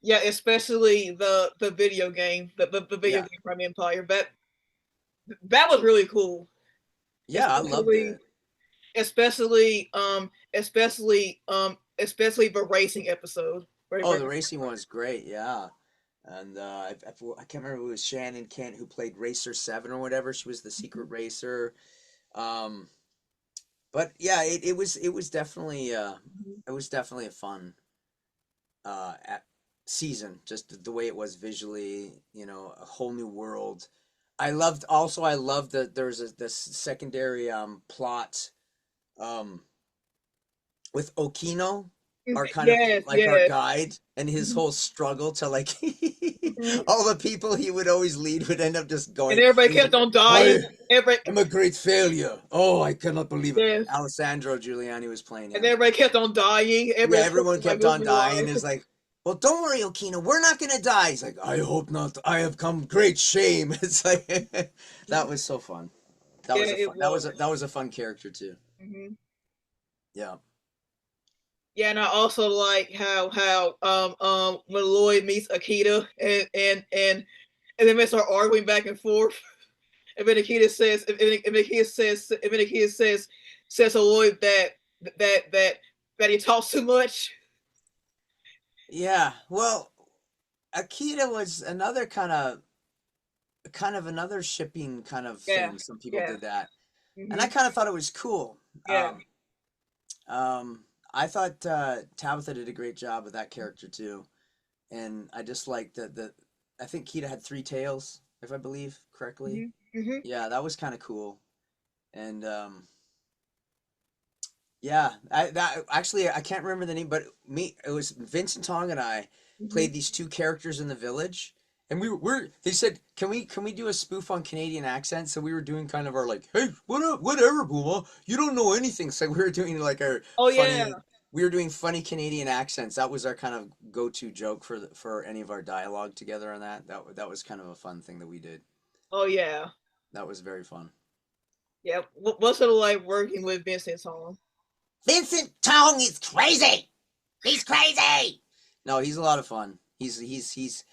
Yeah. Especially the video game, the video Yeah, game Prime Empire. That was really cool. yeah, I loved Especially it. especially the racing episode. Very, Oh, very the racing one was great. Yeah. And I can't remember if it was Shannon Kent who played Racer 7 or whatever. She was the secret racer. Um, but yeah, it was definitely a fun uh at, season. Just the way it was visually, a whole new world. I loved that there's this secondary plot um with Okino, our kind of yes, like our yes. guide, and his Mhm, whole struggle to like mhm. all the people he would always lead would end up just And going. everybody He's kept like, on dying. I Everybody, am a great failure. Oh, I cannot believe it. yes, Alessandro Giuliani was playing and him. everybody kept on dying. Yeah, Everybody kept everyone on, like kept on losing their dying. lives. It's like, well, don't worry, Okino, we're not gonna die. He's like, I hope not. I have come great shame. It's like that was so fun. That Yeah, was a it fun. That was was. a fun character too. Hmm. Yeah. Yeah, and I also like how when Lloyd meets Akita and then they start arguing back and forth. And then Akita says to Lloyd that that that he talks too much. Yeah. Well, Akita was another kind of another shipping kind of Yeah, thing. Some people yeah, did that, and I hmm, kind of thought it was cool. yeah, I thought Tabitha did a great job with that character too, and I just liked the. I think Kita had three tails, if I believe correctly. Hmm. Hmm. Yeah, that was kind of cool, and yeah, that actually I can't remember the name, but it was Vincent Tong and I Hmm. played these two characters in the village, and we're they said can we do a spoof on Canadian accents? So we were doing kind of our like, hey, what up, whatever, Booma, you don't know anything. So we were doing like our Oh yeah. funny, we were doing funny Canadian accents. That was our kind of go-to joke for any of our dialogue together on that. That was kind of a fun thing that we did. Oh yeah. That was very fun. Yeah. What's it like working with Vincent Song? Vincent Tong is crazy. He's crazy. No, he's a lot of fun. Hmm. He's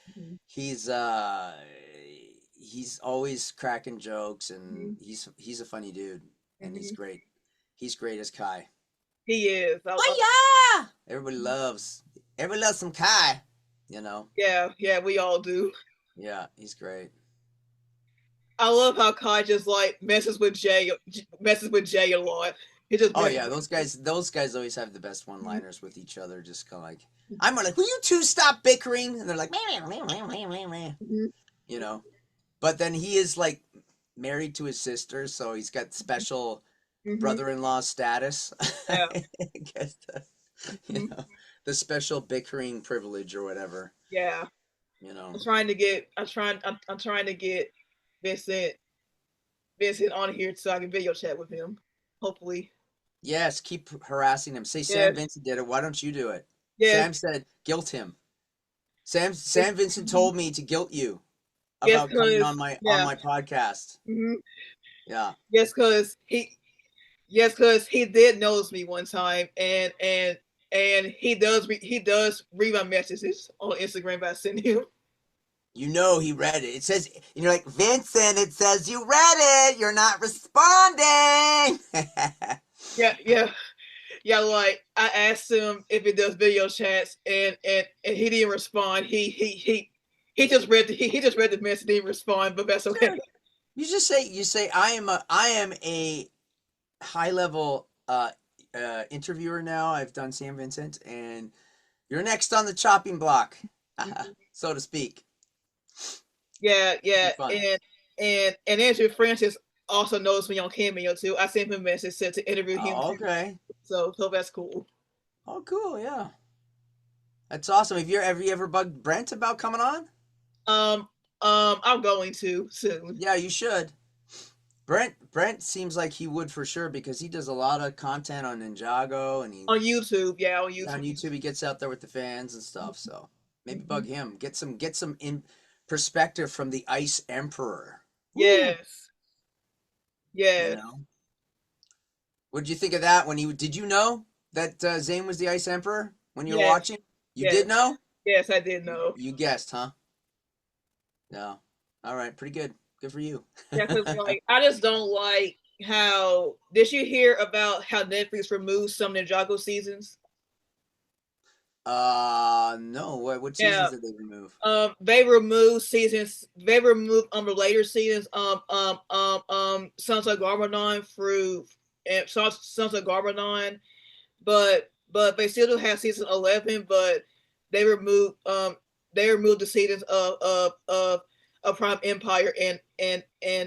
he's always cracking jokes and Hmm. he's a funny dude and he's Hmm. great. He's great as Kai. He is. Oh yeah! Everybody loves some Kai, you know. Yeah, yeah, we all do. Yeah, he's great. I love how Kai just like messes with Jay a lot. He just Oh messes yeah, with those guys always have the best him. one-liners with each other. Just kind of like, I'm like, will you two stop bickering? And they're like, Hmm. you know. But then he is like married to his sister, so he's got special Hmm. brother-in-law status. Yeah. I guess you Hmm. know, the special bickering privilege or whatever. Yeah. You know. I'm trying to get Vincent Vincent on here so I can video chat with him. Hopefully. Yes, keep harassing him. Say Sam Yes. Vincent did it. Why don't you do it? Yes. Sam said guilt him. Sam Vincent Mhm. told me to guilt you Yes, about coming cause on my yeah. podcast. Hmm. Yeah. Yes, cause he did notice me one time, and he does read my messages on Instagram by sending him. You know he read it. It says, and you're like, Vincent, it says you read it. You're not responding. Yeah, yeah, yeah. Like I asked him if he does video chats, and he didn't respond. He just read he just read the message, didn't respond, but that's okay. Sure. You say I am a high level interviewer now. I've done Sam Vincent, and you're next on the chopping block, so to speak. Yeah, Be yeah, fun. and Andrew Francis also knows me on Cameo too. I sent him a message said to interview him Oh, too, okay. so that's cool. Oh, cool. Yeah, that's awesome. Have you ever bugged Brent about coming on? Um, I'm going to soon Yeah, you should. Brent seems like he would for sure because he does a lot of content on Ninjago and he on YouTube. Yeah, on on YouTube. YouTube he gets out there with the fans and stuff. So maybe Hmm. bug him. Get some in perspective from the Ice Emperor. Woo! Yes, You yes, know. What did you think of that when you did you know that Zane was the Ice Emperor when you were yes, watching? You yes, did know? yes. I did know. You guessed, huh? No. All right, pretty good. Good for you. Yeah, because like I just don't like how. Did you hear about how Netflix removed some Ninjago seasons? No. What Yeah, seasons did they remove? they removed seasons. They removed the later seasons. Sons of Garmadon through and Sons of Garmadon, but they still do have season 11. But they removed the seasons of Prime Empire and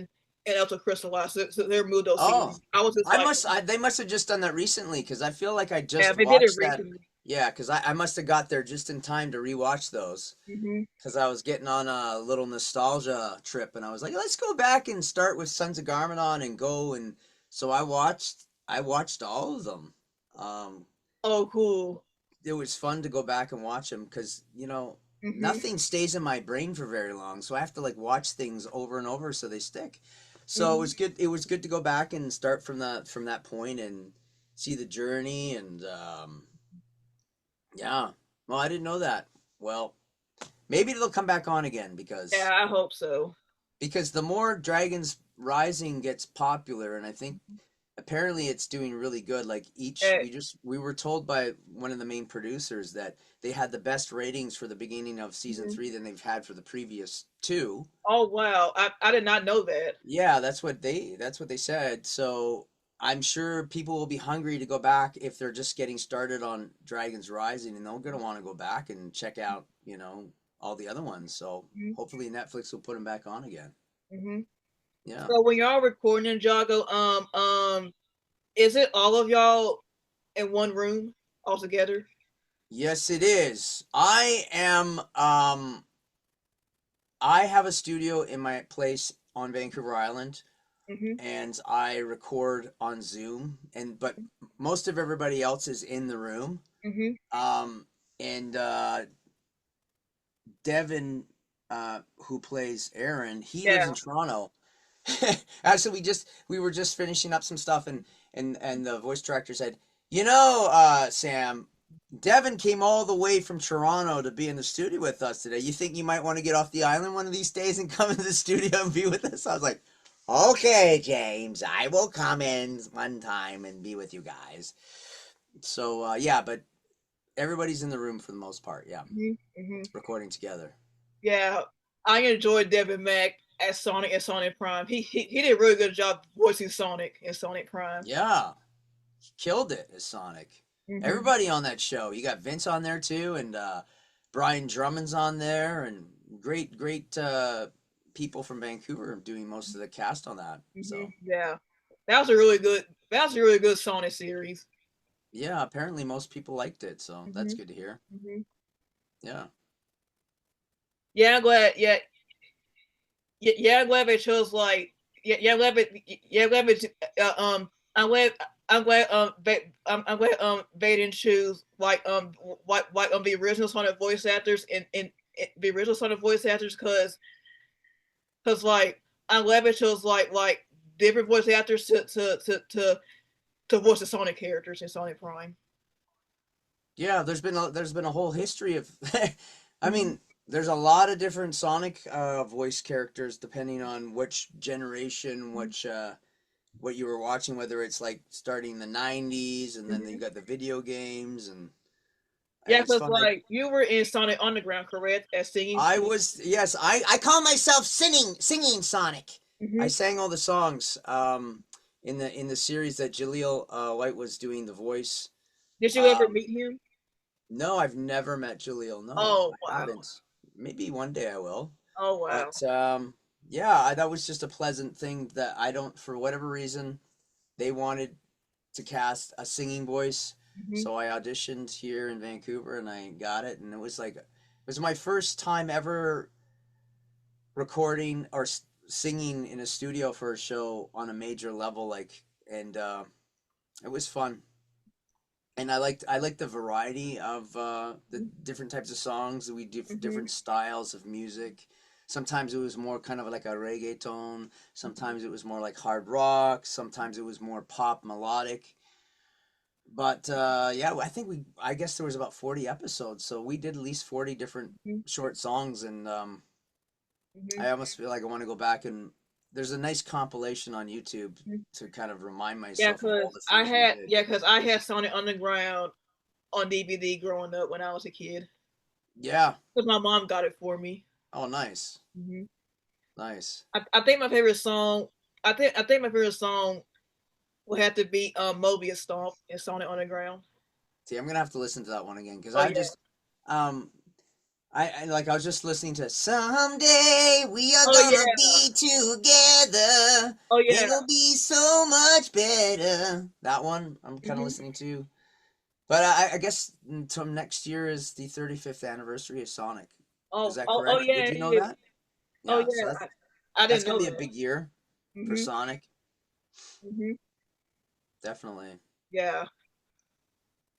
Ultra Crystallize. So they removed those Oh, seasons. I was just like, they must have just done that recently because I feel like I yeah, just they did it watched that. recently. Yeah, because I must have got there just in time to rewatch those Hmm. because I was getting on a little nostalgia trip and I was like, let's go back and start with Sons of Garmadon and go and so I watched all of them. Um, Oh, cool. it was fun to go back and watch them because Hmm. nothing stays in my brain for very long, so I have to like watch things over and over so they stick. So it Hmm. was good. It was good to go back and start from that point and see the journey and yeah. Well, I didn't know that. Well, maybe it'll come back on again Yeah, I hope so. because the more Dragons Rising gets popular, and I think apparently it's doing really good. Like each, Uh, we were told by one of the main producers that they had the best ratings for the beginning of season mhm. 3 than they've had for the previous two. Oh wow, I did not know that. Yeah, that's what they said. So I'm sure people will be hungry to go back if they're just getting started on Dragons Rising, and they're gonna want to go back and check out, all the other ones. So Mhm. hopefully Netflix will put them back on again. Mhm. Yeah. So when y'all recording Ninjago, is it all of y'all in one room all together? Yes, it is. I have a studio in my place on Vancouver Island, Mhm. and I record on Zoom, but most of everybody else is in the room. Mhm. Um, and Devin, who plays Aaron, he lives in Yeah. Toronto. Actually, we were just finishing up some stuff, and the voice director said, Sam, Devin came all the way from Toronto to be in the studio with us today. You think you might want to get off the island one of these days and come into the studio and be with us? I was like, okay, James, I will come in one time and be with you guys. So yeah, but everybody's in the room for the most part. Yeah, Mhm. Mhm. recording together. Yeah. I enjoyed Devin Mack as Sonic and Sonic Prime. He did a really good job voicing Sonic in Sonic Prime. Yeah, killed it as Sonic. Mhm. Everybody on that show. You got Vince on there too, and Brian Drummond's on there, and great people from Vancouver doing most of the cast on that. Mhm. So Yeah. That was a really good Sonic series. yeah, apparently most people liked it, so that's Mhm. good to hear. Mhm. Yeah. Yeah, I'm glad. Yeah, yeah, I'm glad they chose like yeah, I'm glad yeah, I'm glad I'm glad I'm glad they didn't choose like the original Sonic voice actors and the original Sonic voice actors because like I'm glad they chose like different voice actors to voice the Sonic characters in Sonic Prime. Yeah, there's been a whole history of I Mhm. mean, there's a lot of different Sonic voice characters depending on which generation, what you were watching, whether it's like starting the 90s and then you Mhm. got the video games, and Yeah, it's because fun. like you were in Sonic Underground, correct? As singing. I was, yes, I call myself singing Sonic. I Hmm. sang all the songs in the series that Jaleel White was doing the voice. Did you ever Um, meet him? no, I've never met Jaleel. No, Oh I wow. haven't. Maybe one day I will. Oh wow. But yeah, that was just a pleasant thing that I don't, for whatever reason, they wanted to cast a singing voice. Hmm. So I auditioned here in Vancouver and I got it. And it was my first time ever recording or singing in a studio for a show on a major level. And it was fun. And I liked the variety of the different types of songs that we do, Hmm. different styles of music. Sometimes it was more kind of like a reggaeton. Sometimes it was more like hard rock. Sometimes it was more pop melodic. But yeah, I guess there was about 40 episodes, so we did at least 40 different Hmm. short songs, and Hmm. I almost feel like I want to go back, and there's a nice compilation on YouTube Hmm. to kind of remind Yeah, myself of all cause the things we did. I had Sonic Underground on DVD growing up when I was a kid. Yeah. Cause my mom got it for me. Oh, nice. Hmm. Nice. I think my favorite song. I think my favorite song would have to be Mobius Stomp in Sonic Underground. See, I'm gonna have to listen to that one again because Oh I've yeah. just um I was just listening to "Someday We Are Oh Gonna yeah. Be Together. Oh yeah. It'll be so much better." That one I'm kind of Hmm. listening to. But I guess until next year is the 35th anniversary of Sonic. Is that Oh correct? yeah. Did It you know is. that? Oh Yeah, so yeah. that's I that's didn't gonna know be a that. big year for Hmm. Sonic. Hmm. Definitely. Yeah.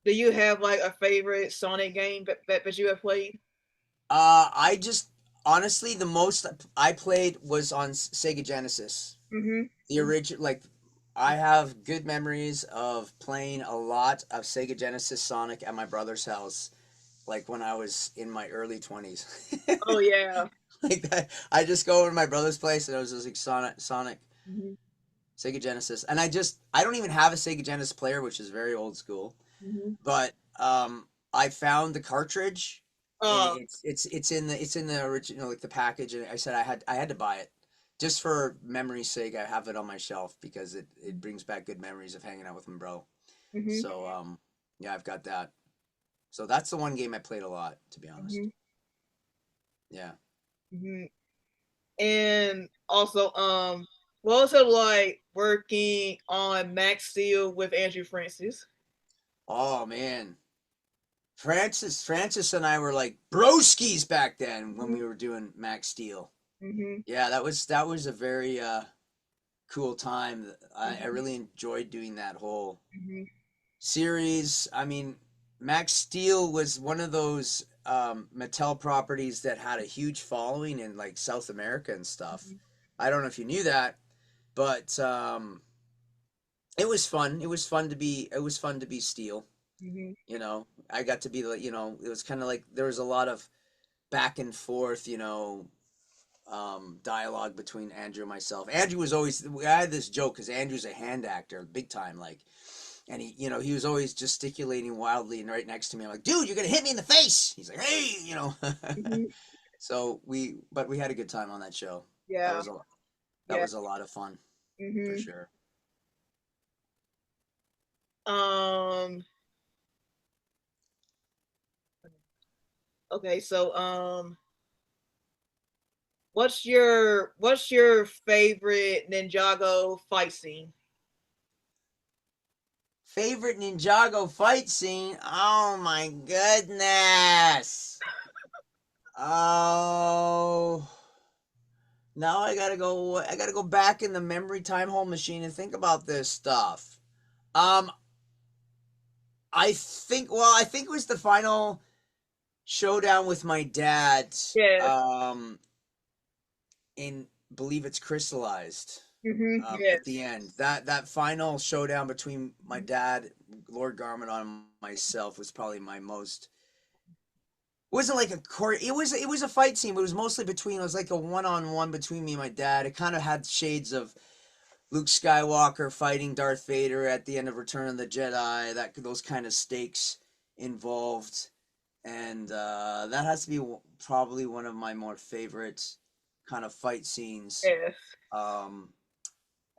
Do you have like a favorite Sonic game that you have played? I just honestly the most I played was on Sega Genesis. Hmm. The original, like, I have good memories of playing a lot of Sega Genesis Sonic at my brother's house, like when I was in my early 20s. Oh yeah. Like that, I just go over to my brother's place and it was just like Sonic, Hmm. Sega Genesis, and I don't even have a Sega Genesis player, which is very old school. Hmm. But I found the cartridge, and Uh. it's in the original, like the package, and I said I had to buy it. just for memory's sake, I have it on my shelf because it brings back good memories of hanging out with my bro. Mhm. So yeah, I've got that. So that's the one game I played a lot, to be honest. Mhm. Yeah. Mhm. And also, what was it like working on Max Steel with Andrew Francis? Oh man, Francis and I were like broskies back then when Mhm. we were doing Max Steel. Mhm. Yeah, that was a very cool time. I Mhm. really enjoyed doing that whole Mhm. series. I mean, Max Steel was one of those Mattel properties that had a huge following in like South America and stuff. Mhm. I don't know if you knew that, but it was fun. It was fun to be Steel. Mhm. I got to be like, it was kind of like there was a lot of back and forth, dialogue between Andrew and myself. Andrew was always, I had this joke because Andrew's a hand actor, big time, like, and he was always gesticulating wildly and right next to me. I'm like, dude, you're gonna hit me in the face. He's like, hey. Mhm. But we had a good time on that show. That Yeah. was a that Yeah. was a lot of fun for Mhm. sure. Um. Okay. So, what's your favorite Ninjago fight scene? Favorite Ninjago fight scene? Oh my goodness! Oh, now I gotta go. I gotta go back in the memory time hole machine and think about this stuff. Um, I think it was the final showdown with my dad. Yes. Um, in believe it's crystallized. At the Yes. end, that final showdown between my dad, Lord Garmadon, and myself was probably my most. It wasn't like a court. It was a fight scene, but it was mostly between. It was like a one-on-one between me and my dad. It kind of had shades of Luke Skywalker fighting Darth Vader at the end of Return of the Jedi. Those kind of stakes involved, and that has to be probably one of my more favorite kind of fight scenes. Yes. Um,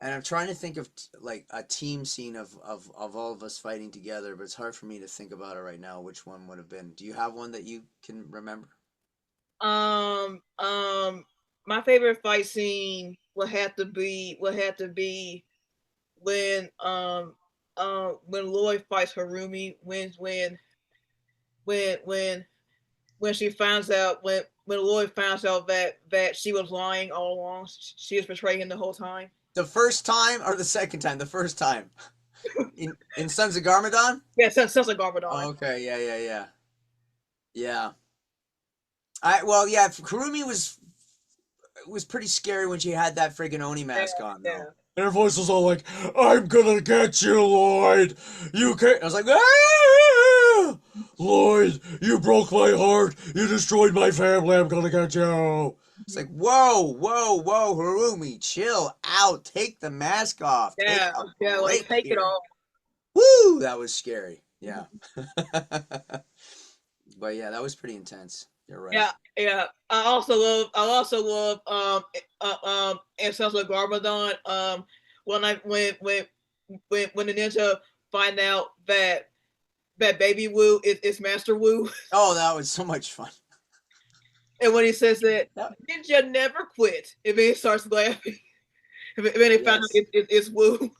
and I'm trying to think of like a team scene of all of us fighting together, but it's hard for me to think about it right now. Which one would have been? Do you have one that you can remember? Um, um, my favorite fight scene would have to be when when Lloyd fights Harumi when when she finds out when Lloyd finds out that she was lying all along. She was betraying him the whole time. The first time or the second time? The first time in Sons of Garmadon. Yeah, sounds like Garmadon. Oh, okay, yeah, yeah, yeah, yeah. It was pretty scary when she had that friggin' Oni Yeah, mask on though. yeah. And her voice was all like, "I'm gonna get you, Lloyd. You can't." I was like, "Ah! Lloyd, you broke my heart. You destroyed my family. I'm gonna get you." It's like, whoa, whoa, whoa, Harumi, chill out. Take the mask off. Take Yeah, a yeah, like break take it here. off. Woo! That was scary. Yeah. But yeah, that was pretty intense. You're right. Yeah, yeah. I also love and sounds like Garmadon. When the ninja find out that Baby Woo is Master Woo, Oh, that was so much fun. and when he says that That, ninja never quit, and then he starts laughing. And then they found out yes. it's Woo.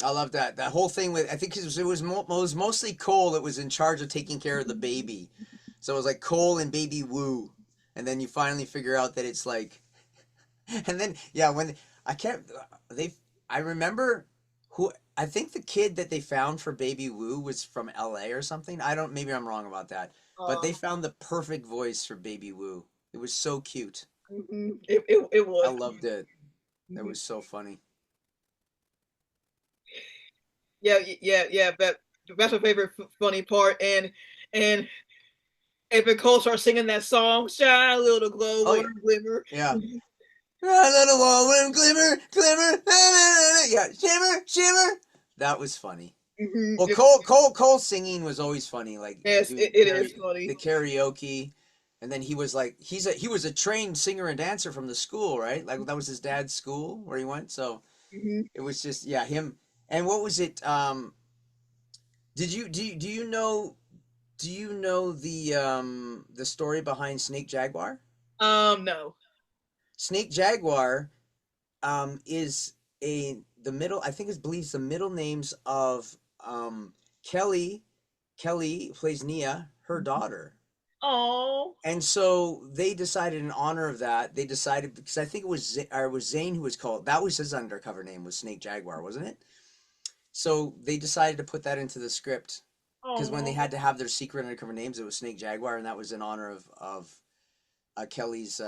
I love that. That whole thing with I think it was mostly Cole that was in charge of taking care of the baby. So it was like Cole and Baby Woo, and then you finally figure out that it's like, and then yeah, when I can't they I remember who I think the kid that they found for Baby Woo was from L.A. or something. I don't maybe I'm wrong about that, but they Uh, found the perfect voice for Baby Woo. It was so cute. it I was. loved it. It Mhm. was so funny. Yeah, yeah, yeah. But that's my favorite funny part, and if Nicole starts singing that song, "Shine a Little Glow, Oh Water yeah, Glimmer." yeah. A little warm glimmer, glimmer, yeah, shimmer, shimmer. That was funny. Well, It, Cole singing was always funny. Like yes, doing it is funny. the karaoke. And then he was like, he was a trained singer and dancer from the school, right? Like that was his dad's school where he went. So Hmm. it was just, yeah, him. And what was it? Do you know the story behind Snake Jaguar? No. Snake Jaguar is a the middle. I think it believes the middle names of Kelly. Kelly who plays Nia, her daughter. Oh. And so they decided in honor of that, they decided because I think it was Zane who was called. That was his undercover name was Snake Jaguar, wasn't it? So they decided to put that into the script because when they Oh. had to have their secret undercover names, it was Snake Jaguar, and that was in honor of Kelly's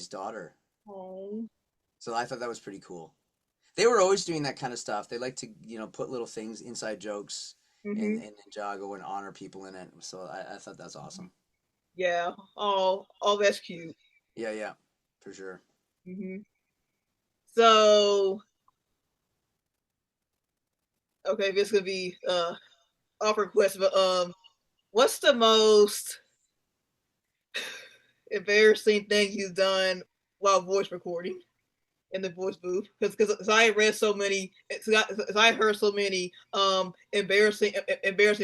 daughter. Oh. So I thought that was pretty cool. They were always doing that kind of stuff. They like to, put little things, inside jokes Hmm. in Ninjago and honor people in it. So I thought that's awesome. Yeah. Oh. Oh, that's cute. Yeah, yeah, for sure. Hmm. So, okay, this could be awkward question, but what's the most embarrassing thing you've done while voice recording in the voice booth? Because I read so many, cause I heard so many embarrassing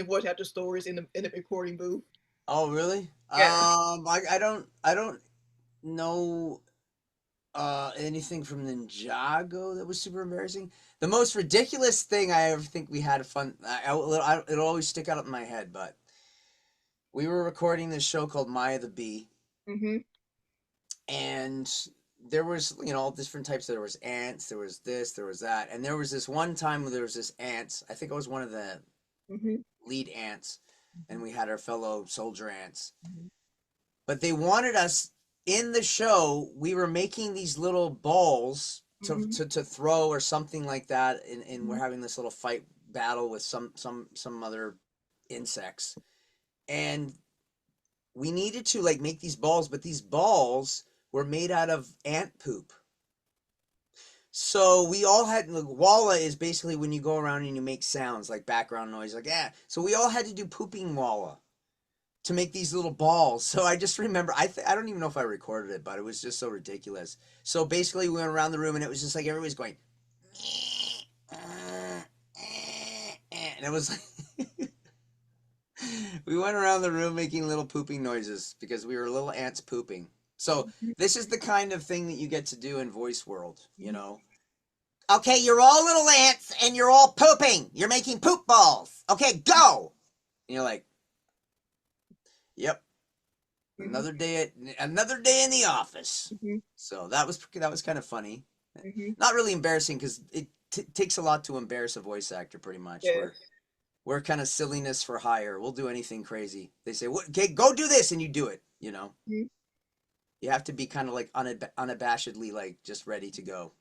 voice actor stories in the recording booth. Oh, really? Yeah. I don't know anything from Ninjago that was super embarrassing. The most ridiculous thing I ever think we had fun. It'll always stick out in my head, but we were recording this show called Maya the Bee, Hmm. and there was all different types. There was ants, there was this, there was that, and there was this one time where there was this ants. I think I was one of the Hmm. lead ants, and we had our fellow soldier ants. Hmm. But they wanted us in the show. We were making these little balls Hmm. to throw or something like that, and we're Hmm. having this little fight battle with some other insects, and we needed to like make these balls, but these balls were made out of ant poop. So we all had like, walla is basically when you go around and you make sounds like background noise, like yeah. So we all had to do pooping walla to make these little balls. So I just remember, I don't even know if I recorded it, but it was just so ridiculous. So basically, we went around the room and it was just like everybody's going, and it was like we went around the room making little pooping noises because we were little ants pooping. So this is the kind of thing that you get to do in voice world. Okay, you're all little ants and you're all pooping. You're making poop balls. Okay, go. And you're like, yep, Hmm. another day in the office. Hmm. So that was kind of funny. Hmm. Not really embarrassing because it takes a lot to embarrass a voice actor. Pretty much, Yes. we're kind of silliness for hire. We'll do anything crazy. They say, "What? Okay, go do this," and you do it. Mhm. You have to be kind of like unabashedly like just ready to go.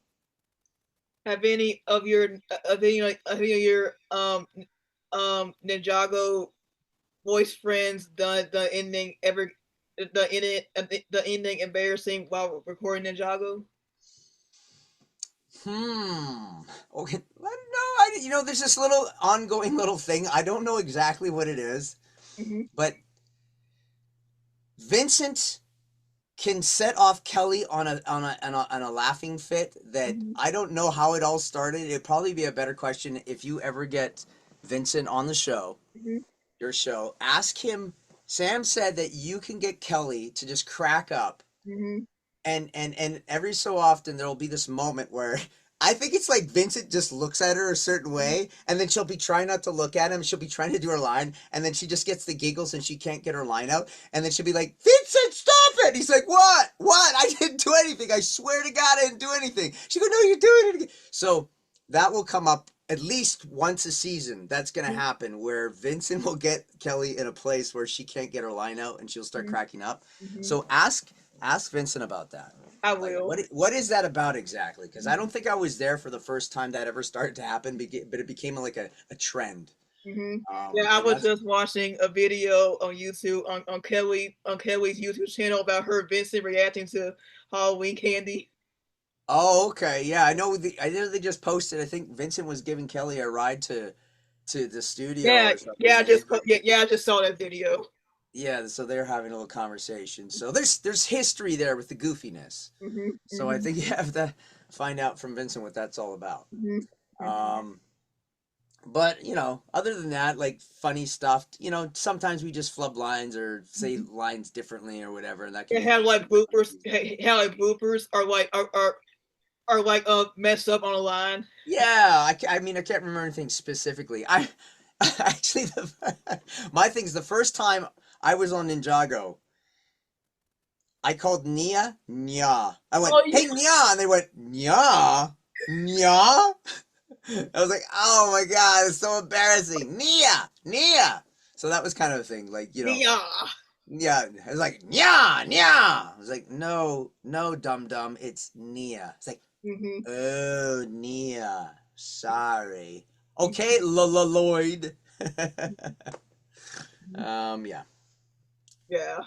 Have any of your of any of your Ninjago voice friends done the ending ever the ending embarrassing while recording Ninjago? Okay. No, there's this little ongoing little thing. I don't know exactly what it is, Hmm. but Vincent can set off Kelly on a laughing fit that Hmm. I don't know how it all started. It'd probably be a better question if you ever get Vincent on the show, Hmm. your show. Ask him. Sam said that you can get Kelly to just crack up, Hmm. and every so often there'll be this moment where I think it's like Vincent just looks at her a certain way, and then she'll be trying not to look at him. She'll be trying to do her line, and then she just gets the giggles and she can't get her line out. And then she'll be like, "Vincent, stop it!" He's like, "What? What? I didn't do anything. I swear to God, I didn't do anything." She go, "No, you're doing it again." So that will come up at least once a season. That's gonna happen where Vincent will get Kelly in a place where she can't get her line out, and she'll start cracking up. Hmm. So ask Vincent about that. I Like, will. what is that about exactly? Because I don't think I was there for the first time that ever started to happen, but it became like a trend. Hmm. Yeah, I And was that's just watching a video on YouTube on Kelly's YouTube channel about her Vincent reacting to Halloween candy. oh, okay, yeah, I know they just posted. I think Vincent was giving Kelly a ride to the studio Yeah, or something, and yeah, I just saw that video. yeah, so they're having a little conversation. So there's history there with the goofiness. Mhm. So I Mhm. think you have to find out from Vincent what that's all about. Mhm. Mhm. Um, but other than that, like funny stuff. Sometimes we just flub lines or say Mhm. lines differently or whatever, and that can They make have it like bloopers. How like bloopers are like are like messed up on a line. Yeah, I mean, I can't remember anything specifically. I actually, my thing's the first time I was on Ninjago, I called Nia Nya. I went, Oh hey yeah. Nya, and they went Nya Nya. I was like, oh my god, it's so embarrassing. Nia Nia. So that was kind of a thing, like Yeah. yeah. I was like Nya Nya. I was like, no, no, dum dum, it's Nia. It's like, Mhm. oh, Nia. Sorry. Okay, Lloyd. Mhm. Yeah. Yeah.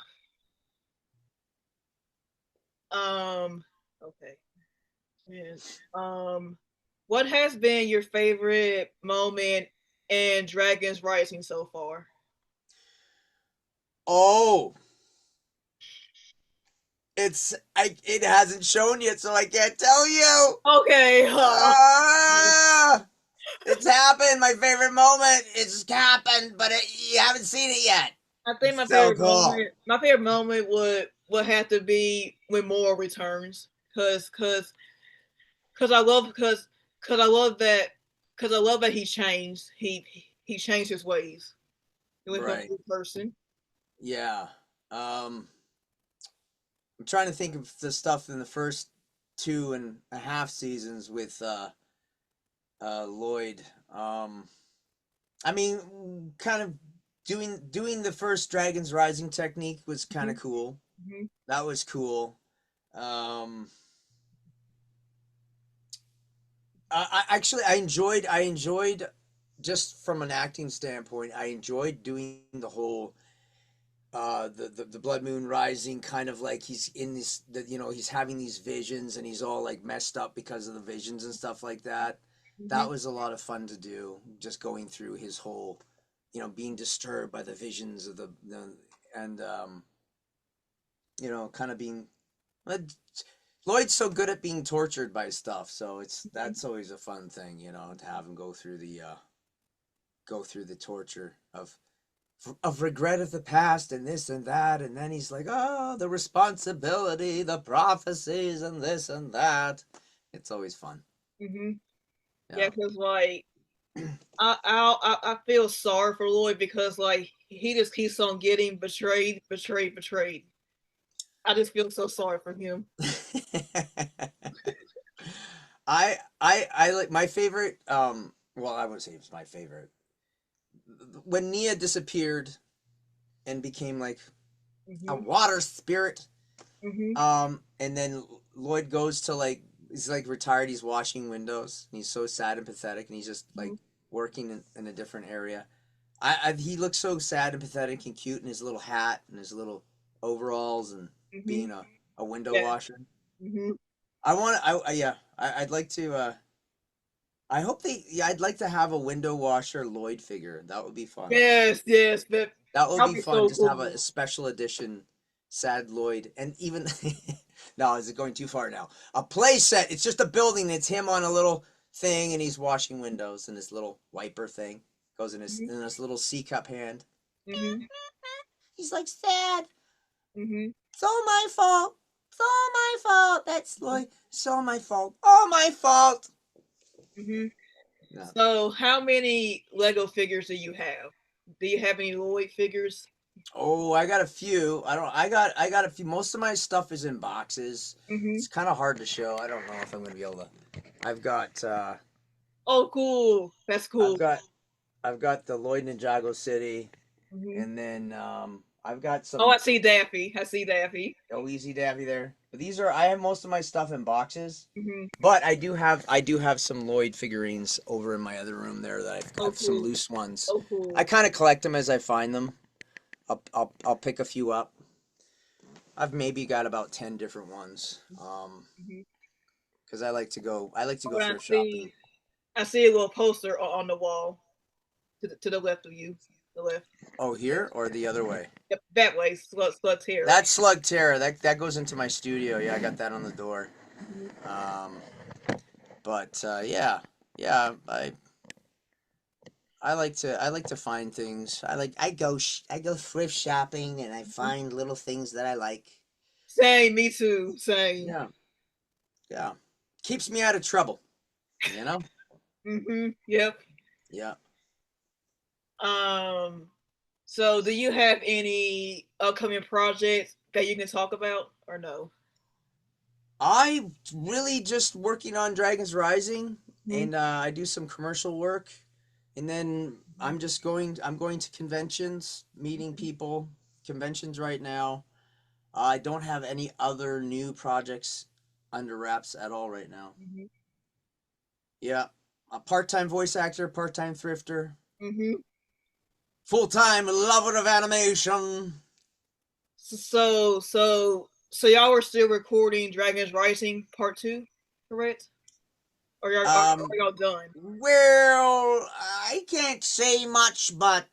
Um. Okay. Yeah. Um. What has been your favorite moment in Dragons Rising so far? Oh, it hasn't shown yet, so I can't tell you. Okay. Ah, it's happened. My favorite moment. It's happened, but you haven't seen it yet. I think It's so cool. my favorite moment would have to be when Mora returns, cause I love cause I love that he changed. He changed his ways. He went from a Right. good person. Yeah. Um, I'm trying to think of the stuff in the first 2.5 seasons with Lloyd. I mean, kind of doing the first Dragons Rising technique was kind of Mhm. cool. Mhm. That was cool. Um, I enjoyed just from an acting standpoint. I enjoyed doing the whole the blood moon rising, kind of like he's in this that he's having these visions and he's all like messed up because of the visions and stuff like that. That Mhm. was a lot of fun to do, just going through his whole being disturbed by the visions of the and kind of being uh, Lloyd's so good at being tortured by stuff, so Mhm. that's always a fun thing, to have him go through the torture of regret of the past and this and that, and then he's like, oh, the responsibility, the prophecies, and this and that. It's always fun. Mhm. Yeah, Yeah. cause like I feel sorry for Lloyd because like he just keeps on getting betrayed, betrayed, betrayed. I just feel so sorry for him. I like my favorite. Well, I wouldn't say it was my favorite. When Nia disappeared and became like a Mhm. water spirit. Mhm. And then Lloyd goes to like he's like retired. He's washing windows. And he's so sad and pathetic, and he's just like Mhm. working in a different area. He looks so sad and pathetic and cute in his little hat and his little overalls and being Mhm. a window Yeah. washer. Mhm. I want to. Yeah. I'd like to. I hope they. Yeah, I'd like to have a window washer Lloyd figure. That would be fun. Yes. Yes. But That would that'd be be fun. so Just have a cool. special edition Sad Lloyd, and even no, is it going too far now? A play set. It's just a building. It's him on a little thing, and he's washing windows, and his little wiper thing goes in his Mhm. little C cup hand. Mhm. He's like sad. Mhm. It's all my fault. It's all my fault. That's Lloyd. It's all my fault. All my fault. Mhm. Yeah. So, how many Lego figures do you have? Do you have any Lloyd figures? Oh, I got a few. I got a few. Most of my stuff is in boxes. Mhm. It's kind of hard to show. I don't know if I'm gonna be able to. I've got Oh, cool. That's I've cool. got I've got the Lloyd Ninjago City, Mhm. and then I've got Oh, I some see Daffy. I see Daffy. Easy Daffy there. But I have most of my stuff in boxes. Mhm. But I do have some Lloyd figurines over in my other room there that Oh, I've some cool. loose ones. Oh, I cool. kind of collect them as I find them. I'll pick a few up. I've maybe got about 10 different ones. Mhm. Because I like to go Oh, thrift shopping. I see a little poster on the wall to the left of you. The left. Oh, here or the other way? Yep, that way. Slug's here. That's Slug Terror. That goes into my studio. Yeah, I got that on the door. Mhm. Um, but yeah, yeah. I like to find things. I go thrift shopping and I find little things that I like. Same, me too. Same. Yeah, yeah. Keeps me out of trouble. You know. Yep. Yeah. Um. So, do you have any upcoming projects that you can talk about, or no? I really just working on Dragons Rising, Mhm. and I do some commercial work, and then I'm going to conventions, meeting people, conventions right now. I don't have any other new projects under wraps at all right now. Mhm. Yeah, a part-time voice actor, part-time thrifter, Mhm. full-time lover of animation. So y'all were still recording Dragon's Rising Part Two, correct? Or Um, are y'all done? well, I can't say much, but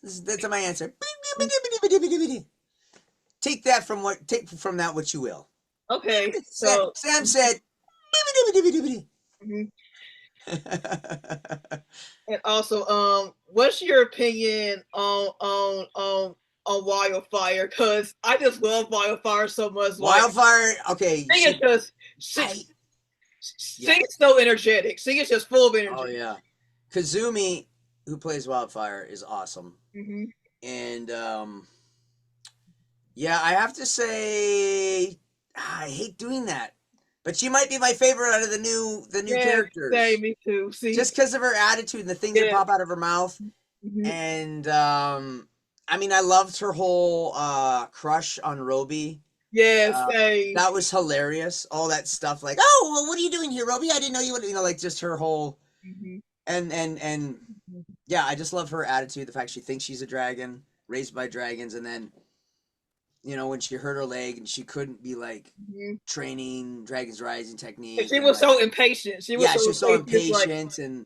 that's my answer. Take from that what you will. Okay, so Sam said. mhm. And also, what's your opinion on Wildfire? Because I just love Wildfire so much. Like, Wildfire. Okay, I think it's just I yeah. she's so energetic. She is just full of Oh energy. yeah. Kazumi, who plays Wildfire, is awesome, Hmm. and yeah, I have to say, I hate doing that, but she might be my favorite out of the new Yeah, same. characters, Me too. See, just because of her attitude and the things that yeah. pop out of her mouth. Hmm. And I mean, I loved her whole crush on Roby. Yeah, Uh, same. that was hilarious. All that stuff, like, oh, well, what are you doing here, Roby? I didn't know you would, like just her whole Hmm. and yeah, I just love her attitude. The fact she thinks she's a dragon, raised by dragons, and then when she hurt her leg and she couldn't be like Hmm. training Dragon's Rising And technique she and was like so impatient. She was yeah, so she was so impatient. It's like, impatient and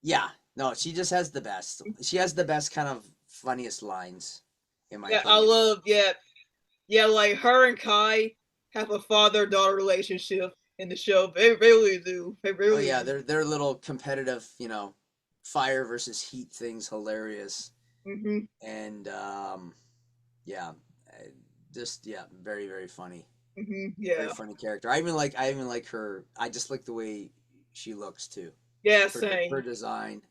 yeah, no, she just has the best. She has the best kind of funniest lines, in my yeah, I opinion. love. Yeah, yeah. Like her and Kai have a father-daughter relationship in the show. They really do. They Oh really yeah, do. their little competitive, fire versus heat thing's hilarious, Hmm. and yeah, uh, just yeah, very very funny, very Yeah. funny character. I even like her. I just like the way she looks too. Yeah. Her Same. design,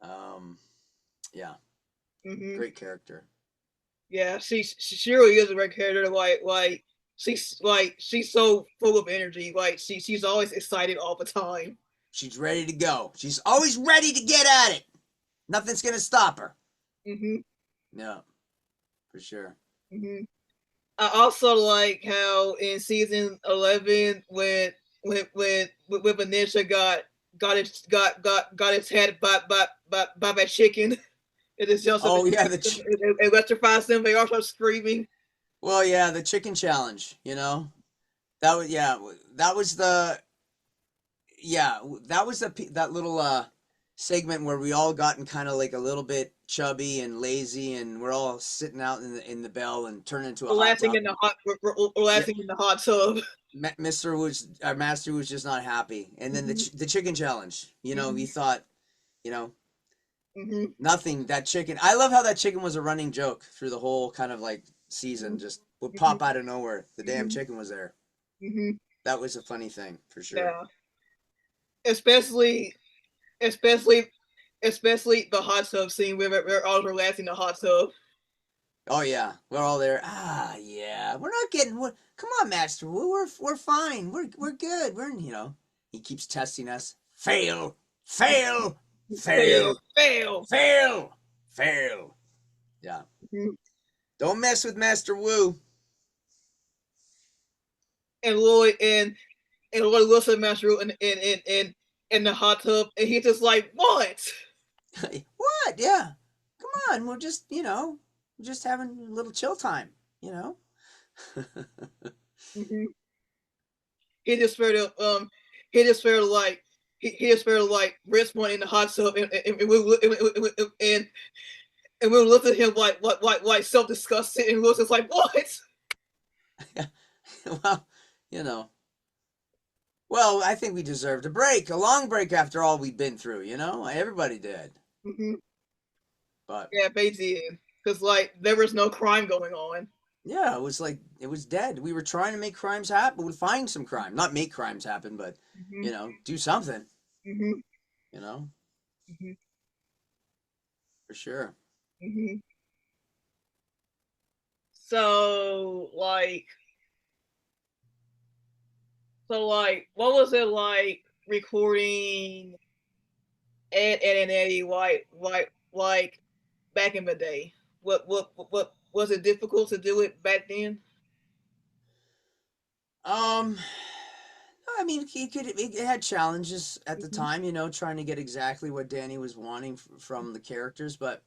um, yeah, Hmm. great character. Yeah. She really is a great character. She's so full of energy. Like she's always excited all the time. She's ready to go. She's always ready to get at it. Nothing's gonna stop her. Hmm. No, for sure. Hmm. I also like how in season 11 when Venetia got its head by that chicken. It just jumps up Oh yeah, and electrifies them. They all start screaming. well yeah, the chicken challenge. That was yeah, that was the yeah, that was that little segment where we all gotten kind of like a little bit chubby and lazy, and we're all sitting out in the bell and turn into a hot Relaxing tub. in the And, hot, yeah, relaxing in the hot tub. Mr. was our master was just not happy, and then Hmm. the chicken challenge. He Hmm. thought, you know, Hmm. nothing. That chicken. I love how that chicken was a running joke through the whole kind of like season. Just would Hmm. pop out of nowhere. The damn Hmm. chicken was there. Hmm. That was a funny thing for sure. Yeah, especially, especially, especially the hot tub scene where we're all relaxing in the hot tub. Oh yeah, we're all there. Ah yeah, we're not getting. Come on, Master. We're fine. We're good. He keeps testing us. Fail, fail, Fail, fail, fail. fail, fail. Yeah. Mhm. Don't mess with Master Wu. And Lloyd Wilson Master in the hot tub, and he's just like, "What?" What? Yeah. Come on. We're just having a little chill time. You know. Hmm. He just felt he just felt like he just felt like responding in the hot tub, and we looked at him like self disgusted, and we was just like, what? Well, you know. Well, I think we deserved a break, a long break after all we've been through, you know? Everybody did. Mm-hmm. But Yeah, they did, because like there was no crime going on. yeah, it was like it was dead. We were trying to make crimes happen, we'd find some crime. Not make crimes happen, but Mm-hmm. do something, Mm-hmm. you know, Mm-hmm. for sure. Mm-hmm. So what was it like recording Ed and Eddy like back in the day? What was it difficult to do it back then? Um I mean, it had challenges at the Mm-hmm. time, trying to get exactly what Danny was wanting from the characters, but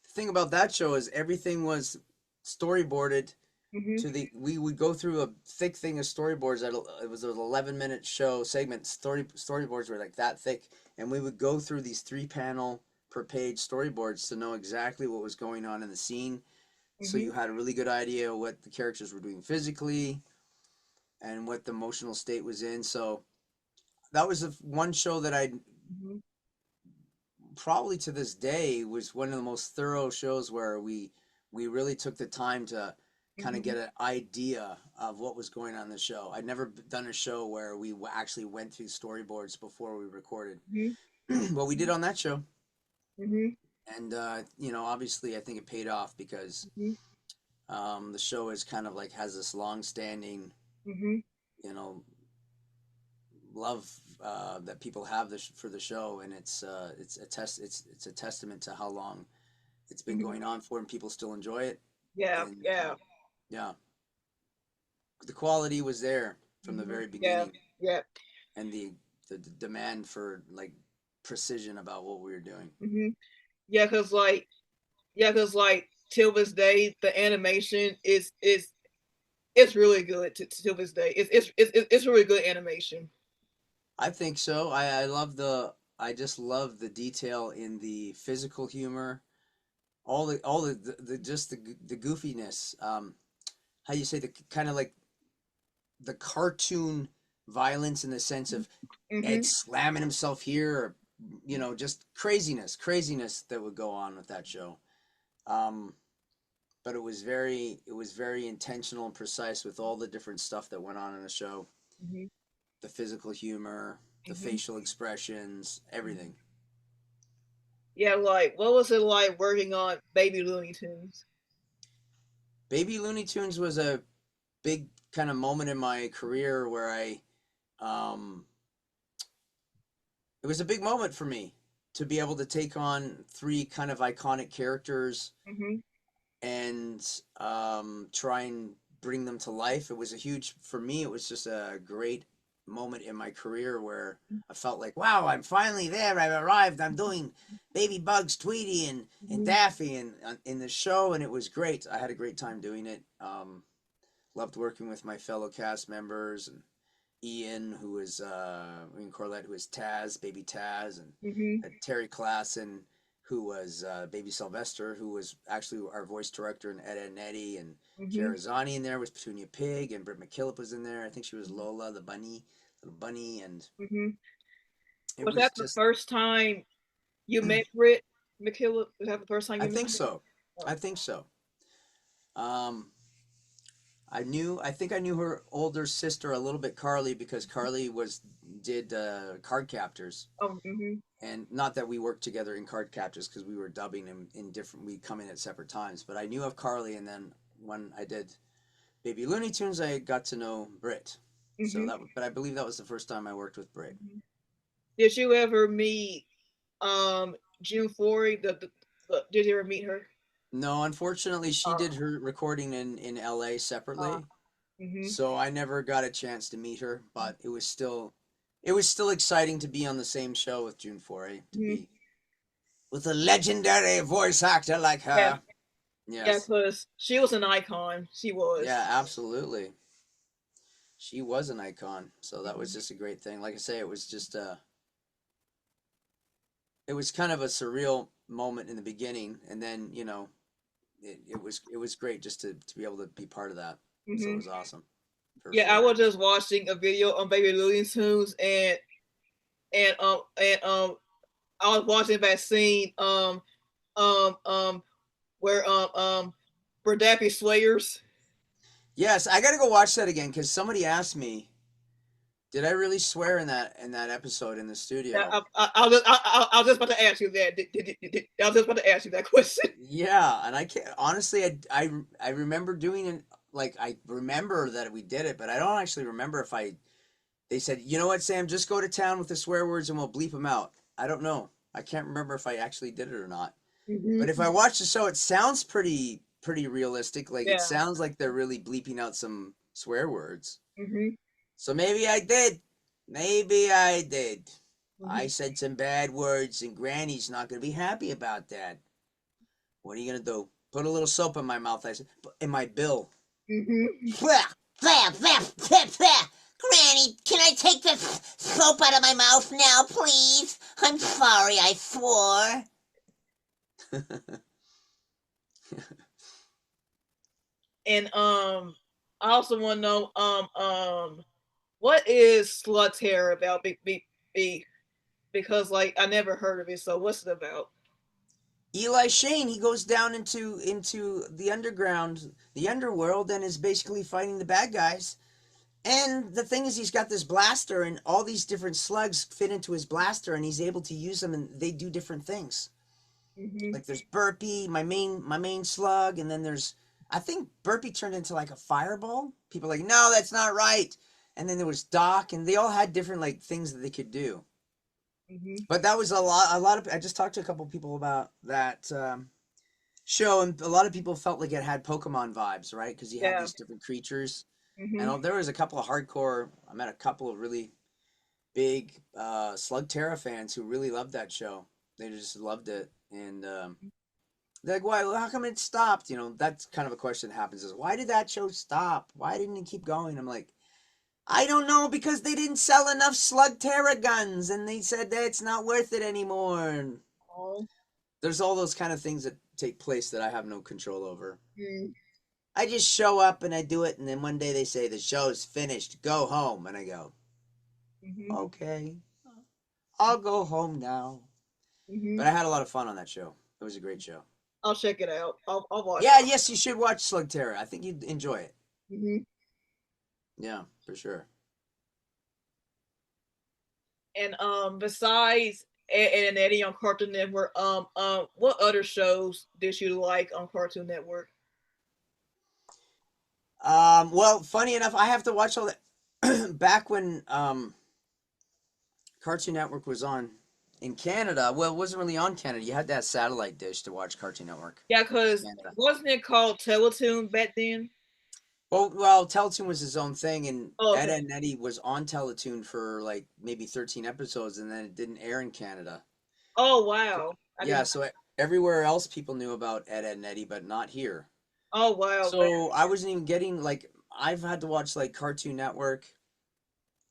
the thing about that show is everything was storyboarded Mm-hmm. we would go through a thick thing of storyboards. It was an 11-minute show segment. Storyboards were like that thick, and we would go through these 3-panel per page storyboards to know exactly what was going on in the scene. So Mm-hmm. you had a really good idea what the characters were doing physically and what the emotional state was in. So that was the one show that I Mm-hmm. probably to this day was one of the most thorough shows where we really took the time to kind of Mm-hmm. get an idea of what was going on in the show. I'd never done a show where we actually went through storyboards before we recorded. What we did on that show, Mm-hmm. and obviously I think it paid off because Mm-hmm. the show is kind of like has this long-standing, Mm-hmm. you know, love that people have for the show, and it's a testament to how long it's been Mm-hmm. going on for, and people still enjoy it. Yeah, And yeah. yeah, the quality was there from the Mm-hmm. very Yeah, beginning, yeah. and the demand for like precision about what we were doing. Mm-hmm. Yeah, cause like till this day, the animation is it's really good to this day. It's really good animation. I think so. I just love the detail in the physical humor, all the just the goofiness. How you say the kind of like the cartoon violence in the sense of Ed Mm-hmm. slamming himself here, or just craziness that would go on with that show. Um, but it was very intentional and precise with all the different stuff that went on in the show, Mm-hmm. the physical humor, the Mm-hmm. facial expressions, everything. Yeah, like what was it like working on Baby Looney Tunes? Baby Looney Tunes was a big kind of moment in my career where um, it was a big moment for me to be able to take on 3 kind of iconic characters Mm-hmm. and try and bring them to life. It was a huge, for me, it was just a great moment in my career where I felt like, wow, I'm finally there. I've arrived. I'm doing Baby Bugs, Tweety, and Mm-hmm. Daffy in the show, and it was great. I had a great time doing it. Loved working with my fellow cast members and Ian, who was Ian Corlett, who was Taz, Baby Taz, and Mm-hmm. Terry Klassen, who was Baby Sylvester, who was actually our voice director in Ed, Edd and Eddy, and Mm-hmm. Chiarazani in there was Petunia Pig, and Britt McKillop was in there. I think she was Lola, the bunny, little bunny, and Mm-hmm. it Was was that the just. first time you met Britt McKillop? Was that the first time I you met think her? so. Oh. I think so. Um, I think I knew her older sister a little bit, Carly, because Carly did Card Captors, Oh. Mm-hmm. and not that we worked together in Card Captors because we were dubbing in different. We come in at separate times, but I knew of Carly, and then when I did Baby Looney Tunes, I got to know Brit. So Mm-hmm. but I believe that was the first time I worked with Brit. Mm-hmm. Did you ever meet June Forey? Did you ever meet her? No, unfortunately, she Uh, did her recording in LA uh, separately, mm-hmm. so I never got a chance to meet her. But it was still exciting to be on the same show with June Foray, to Mm-hmm. be with a legendary voice actor like Yeah, her. yeah, Yes, because she was an icon. She was. yeah, absolutely. She was an icon, so that was Mm-hmm. just a great thing. Like I say, it was just. it was kind of a surreal moment in the beginning, and then it was great just to be able to be part of that. So it Hmm. was awesome for Yeah, I sure. was just watching a video on Baby Looney Tunes, and I was watching that scene um um where where Daffy Slayers. Yes, I got to go watch that again because somebody asked me, did I really swear in that episode in the Yeah, studio? I was just about to ask you that. I was just about to ask you that question. Yeah, and I can't honestly. I remember doing it. Like I remember that we did it, but I don't actually remember if I. They said, you know what, Sam, just go to town with the swear words and we'll bleep them out. I don't know. I can't remember if I actually did it or not. But if Hmm. I watch the show, it sounds pretty realistic. Like it Yeah. sounds like they're really bleeping out some swear words. Hmm. So maybe I did. Maybe I did. I Hmm. said some bad words, and Granny's not gonna be happy about that. What are you gonna do? Put a little soap in my mouth. I said, in my bill. Hmm. Blah, blah, blah, blah, blah. Granny, can I take the soap out of my mouth now, please? I'm sorry I swore. And I also want to know what is slut hair about? Because like I never heard of it. So what's it about? Eli Shane, he goes down into the underground, the underworld, and is basically fighting the bad guys. And the thing is, he's got this blaster, and all these different slugs fit into his blaster, and he's able to use them, and they do different things. Hmm. Like there's Burpee, my main slug, and then there's I think Burpee turned into like a fireball. People are like, no, that's not right. And then there was Doc, and they all had different like things that they could do. Hmm. But that was a lot of. I just talked to a couple people about that show, and a lot of people felt like it had Pokemon vibes, right? Because you had Yeah. these different creatures, Hmm. and there was a couple of hardcore. I met a couple of really big Slug Terra fans who really loved that show. They just loved it, and they're like, why? How come it stopped? That's kind of a question that happens: is why did that show stop? Why didn't it keep going? I'm like, I don't know, because they didn't sell enough Slug Terra guns, and they said that it's not worth it anymore. And Oh. there's all those kind of things that take place that I have no control over. Mm. I just show up and I do it, and then one day they say the show's finished, go home, and I go, Hmm. okay, I'll go home now. Hmm. But I had a lot of fun on that show. It was a great show. I'll check it out. I'll watch Yeah, yes, you should watch Slug Terror. I think you'd enjoy it. it. Hmm. Yeah, for sure. And besides Ed and Eddy on Cartoon Network, what other shows did you like on Cartoon Network? Well, funny enough, I have to watch all that back when Cartoon Network was on in Canada. Well, it wasn't really on Canada. You had to have satellite dish to watch Cartoon Network Yeah, in because Canada. wasn't it called Teletoon back then? Well, Teletoon was his own thing, and Oh, Ed, okay. Edd and Eddy was on Teletoon for like maybe 13 episodes, and then it didn't air in Canada. Oh, wow. I Yeah, didn't. so everywhere else people knew about Ed, Edd and Eddy, but not here. Oh, wow. So I wasn't even getting like I've had to watch like Cartoon Network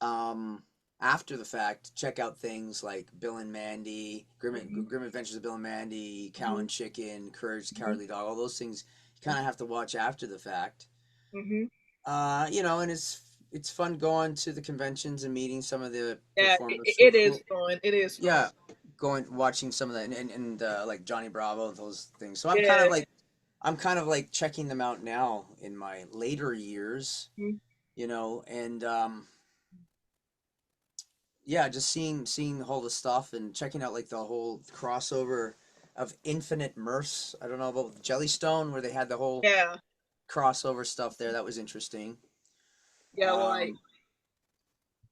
um after the fact, check out things like Bill and Mandy, Mm-hmm. Grim Adventures of Bill and Mandy, Cow Hmm. and Chicken, Courage the Hmm. Cowardly Dog, all those things you kind of have to watch after the fact. Hmm. And it's fun going to the conventions and meeting some of the Yeah, performers it is fun. It is fun. yeah, going watching some of the and like Johnny Bravo and those things. So Yeah. I'm kind of like checking them out now in my later years, Mm-hmm. and yeah, just seeing all the stuff and checking out like the whole crossover of Infinite Mirths. I don't know about Jellystone where they had the whole Yeah. crossover stuff there. That was interesting. Yeah, Um,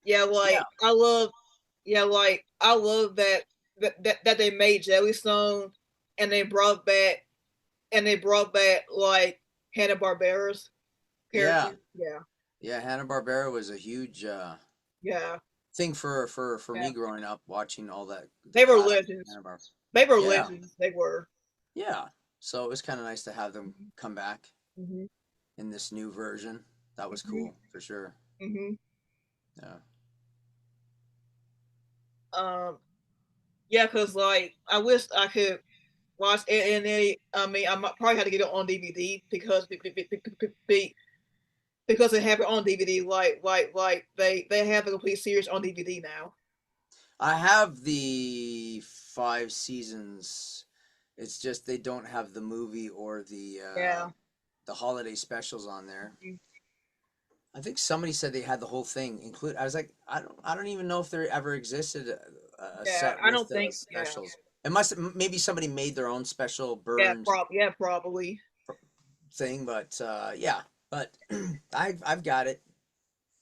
yeah, I love I love that they made Jellystone and they brought back like Hanna Barbera's yeah, character. Yeah. yeah. Hanna-Barbera was a huge Yeah. thing for Yeah. me growing up, watching all that the They were classic legends. Hanna-Barbera. They were Yeah, legends. They were. yeah. So it was kind of nice to have them come back Hmm. in this new version. That was Hmm. cool for sure. Hmm. Yeah. Um Yeah, cause like I wish I could watch Ed, Edd and Eddy. I mean, probably had to get it on DVD because they have it on DVD. Like they have the complete series on DVD now. I have the 5 seasons. It's just they don't have the movie or Yeah. the holiday specials on there. Mhm. I think somebody said they had the whole thing include. I was like, I don't even know if there ever existed a Yeah, set I with don't the think. Yeah, specials. It must maybe somebody made their own special yeah, burned yeah, probably. thing, but yeah, but I've got it,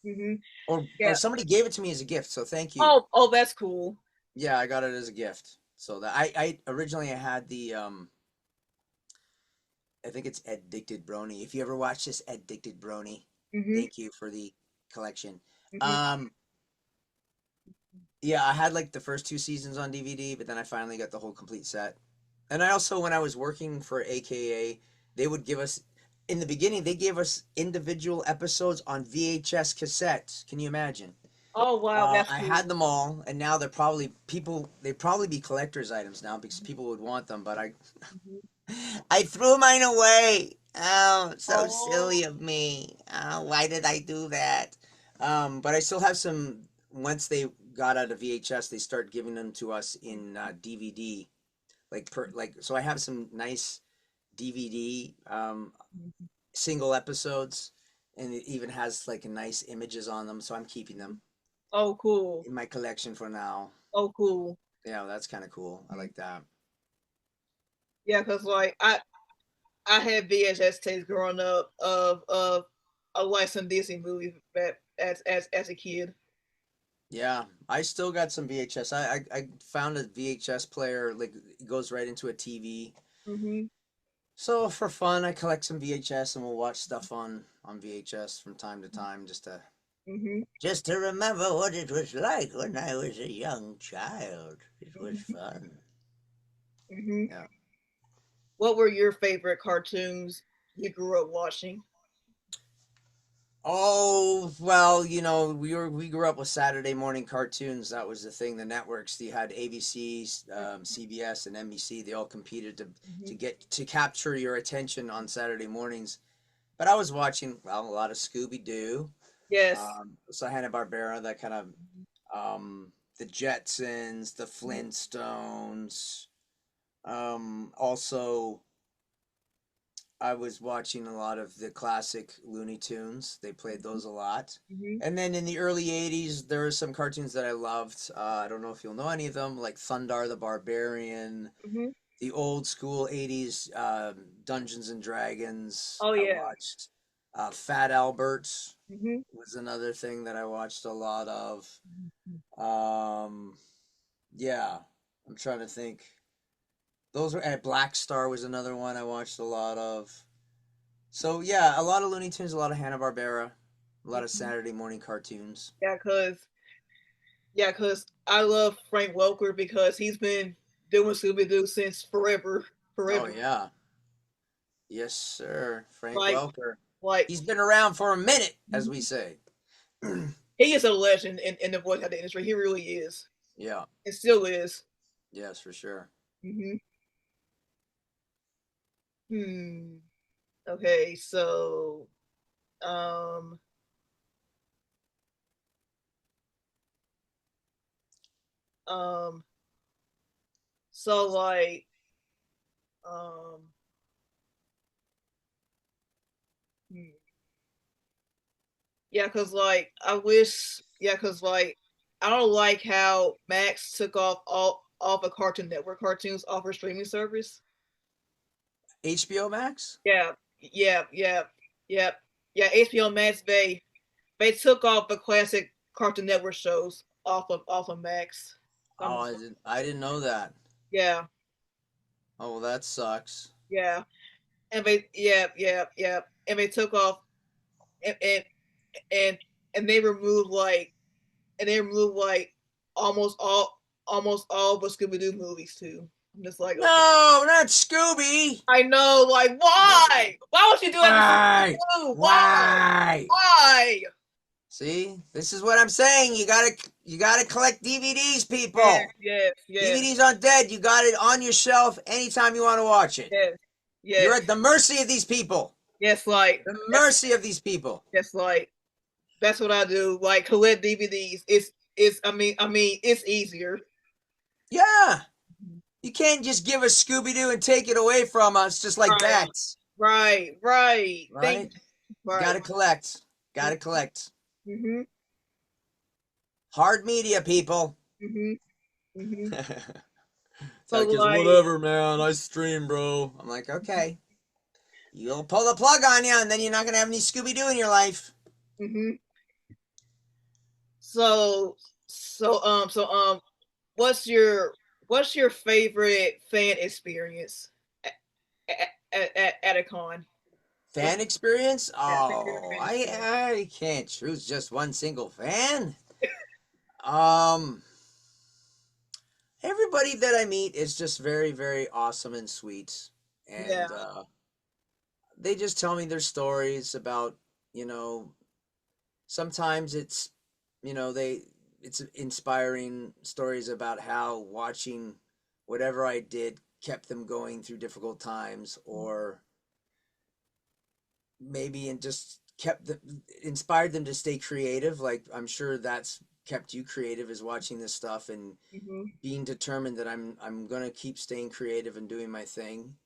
Hmm. or Yeah. somebody gave it to me as a gift, so thank you. Oh, that's cool. Yeah, I got it as a gift. So that I originally I had the I think it's Addicted Brony. If you ever watch this Addicted Brony, Hmm. thank you for the collection. Hmm. Um, yeah, I had like the first 2 seasons on DVD, but then I finally got the whole complete set. And I also, when I was working for AKA, they would give us, in the beginning, they gave us individual episodes on VHS cassettes. Can you imagine? Oh wow, that's I cool. had them all, and now they're probably they'd probably be collector's items now because people would want them, but Hmm. I threw mine away. Oh, so Oh. silly of me. Oh, why did I do that? But I still have some. Once they got out of VHS, they start giving them to us in DVD. So I have some nice DVD single episodes, and it even has like nice images on them. So I'm keeping them Oh, cool. in my collection for now. Oh, cool. Yeah, that's kind of cool. I like that. Yeah, cause like I had VHS tapes growing up of like some Disney movies that as a kid. Yeah, I still got some VHS. I found a VHS player like it goes right into a TV. Hmm. So for fun, I collect some VHS and we'll watch stuff on VHS from time to time Hmm. just to remember what it was like when I was a young child. It was Hmm. fun. Hmm. Yeah. What were your favorite cartoons you grew up watching? Oh, well, we grew up with Saturday morning cartoons. That was the thing. The networks, you had ABC, CBS, and NBC. They all competed to Hmm. get to capture your attention on Saturday mornings. But I was watching, well, a lot of Scooby Doo, Yes. so Hanna Barbera, that kind of the Jetsons, the Hmm. Flintstones. Also, I was watching a lot of the classic Looney Tunes. They played those a lot. Hmm. And then in the early 80s, there were some cartoons that I loved. I don't know if you'll know any of them, like Thundar the Barbarian, Hmm. the old school 80s Dungeons and Dragons. Oh I yeah. watched Fat Albert Hmm. was another thing that I watched a lot of. Um, yeah, I'm trying to think. Those were Black Star was another one I watched a lot of. So yeah, a lot of Looney Tunes, a lot of Hanna Barbera, a lot of Saturday morning cartoons. Yeah, cause I love Frank Welker because he's been doing Scooby Doo since forever, Oh forever. yeah, yes sir, Frank Like Welker. like He's been around for a minute, as we say. he is a legend in the voice acting industry. He really is. Yeah, It still is. yes for sure. Hmm. Hmm. Okay, so um um so like um hmm. Yeah, cause like I wish yeah, cause like I don't like how Max took off all the Cartoon Network cartoons off her streaming service. HBO Max. Yeah, yeah, yeah, yeah, yeah. HBO Max they took off the classic Cartoon Network shows off of Max. Oh, I didn't know that. Yeah, Oh, well, that sucks. yeah, and they yeah, and they took off and and and they removed like almost all the Scooby Doo movies too. I'm just like okay. No, not Scooby. I know, like why? Why would you do that to Scooby Why? Doo? Why? Why? Why? See, this is what I'm saying. You gotta collect DVDs, Yes, people. yes, yes, DVDs aren't dead. You got it on your shelf anytime you want to watch it. yes, You're yes, at the mercy of these people. yes. Like The mercy of these people. that's like that's what I do. Like collect DVDs. It's. I mean, it's easier. Yeah. You can't just give us Scooby Doo and take it away from us just like Right, that. right, right. Thank Right? you. You Right. gotta collect. Gotta collect. Mhm. Hard media, people. Mhm. Mhm. So Like, it's like. whatever, man. I stream, bro. I'm like, okay. You'll pull the plug on you, and then you're not gonna have any Scooby Doo in your life. Mhm. So, what's your favorite fan experience at a con? What's Fan experience? favorite Oh, fan experience? I can't choose just one single fan. Um, everybody that I meet is just very, very awesome and sweet, Yeah. and they just tell me their stories about, you know, sometimes it's, you know, it's inspiring stories about how watching whatever I did kept them going through difficult times, or maybe and just kept them, inspired them to stay creative. Like, I'm sure that's kept you creative, is watching this stuff and Mhm. being determined that I'm gonna keep staying creative and doing my thing.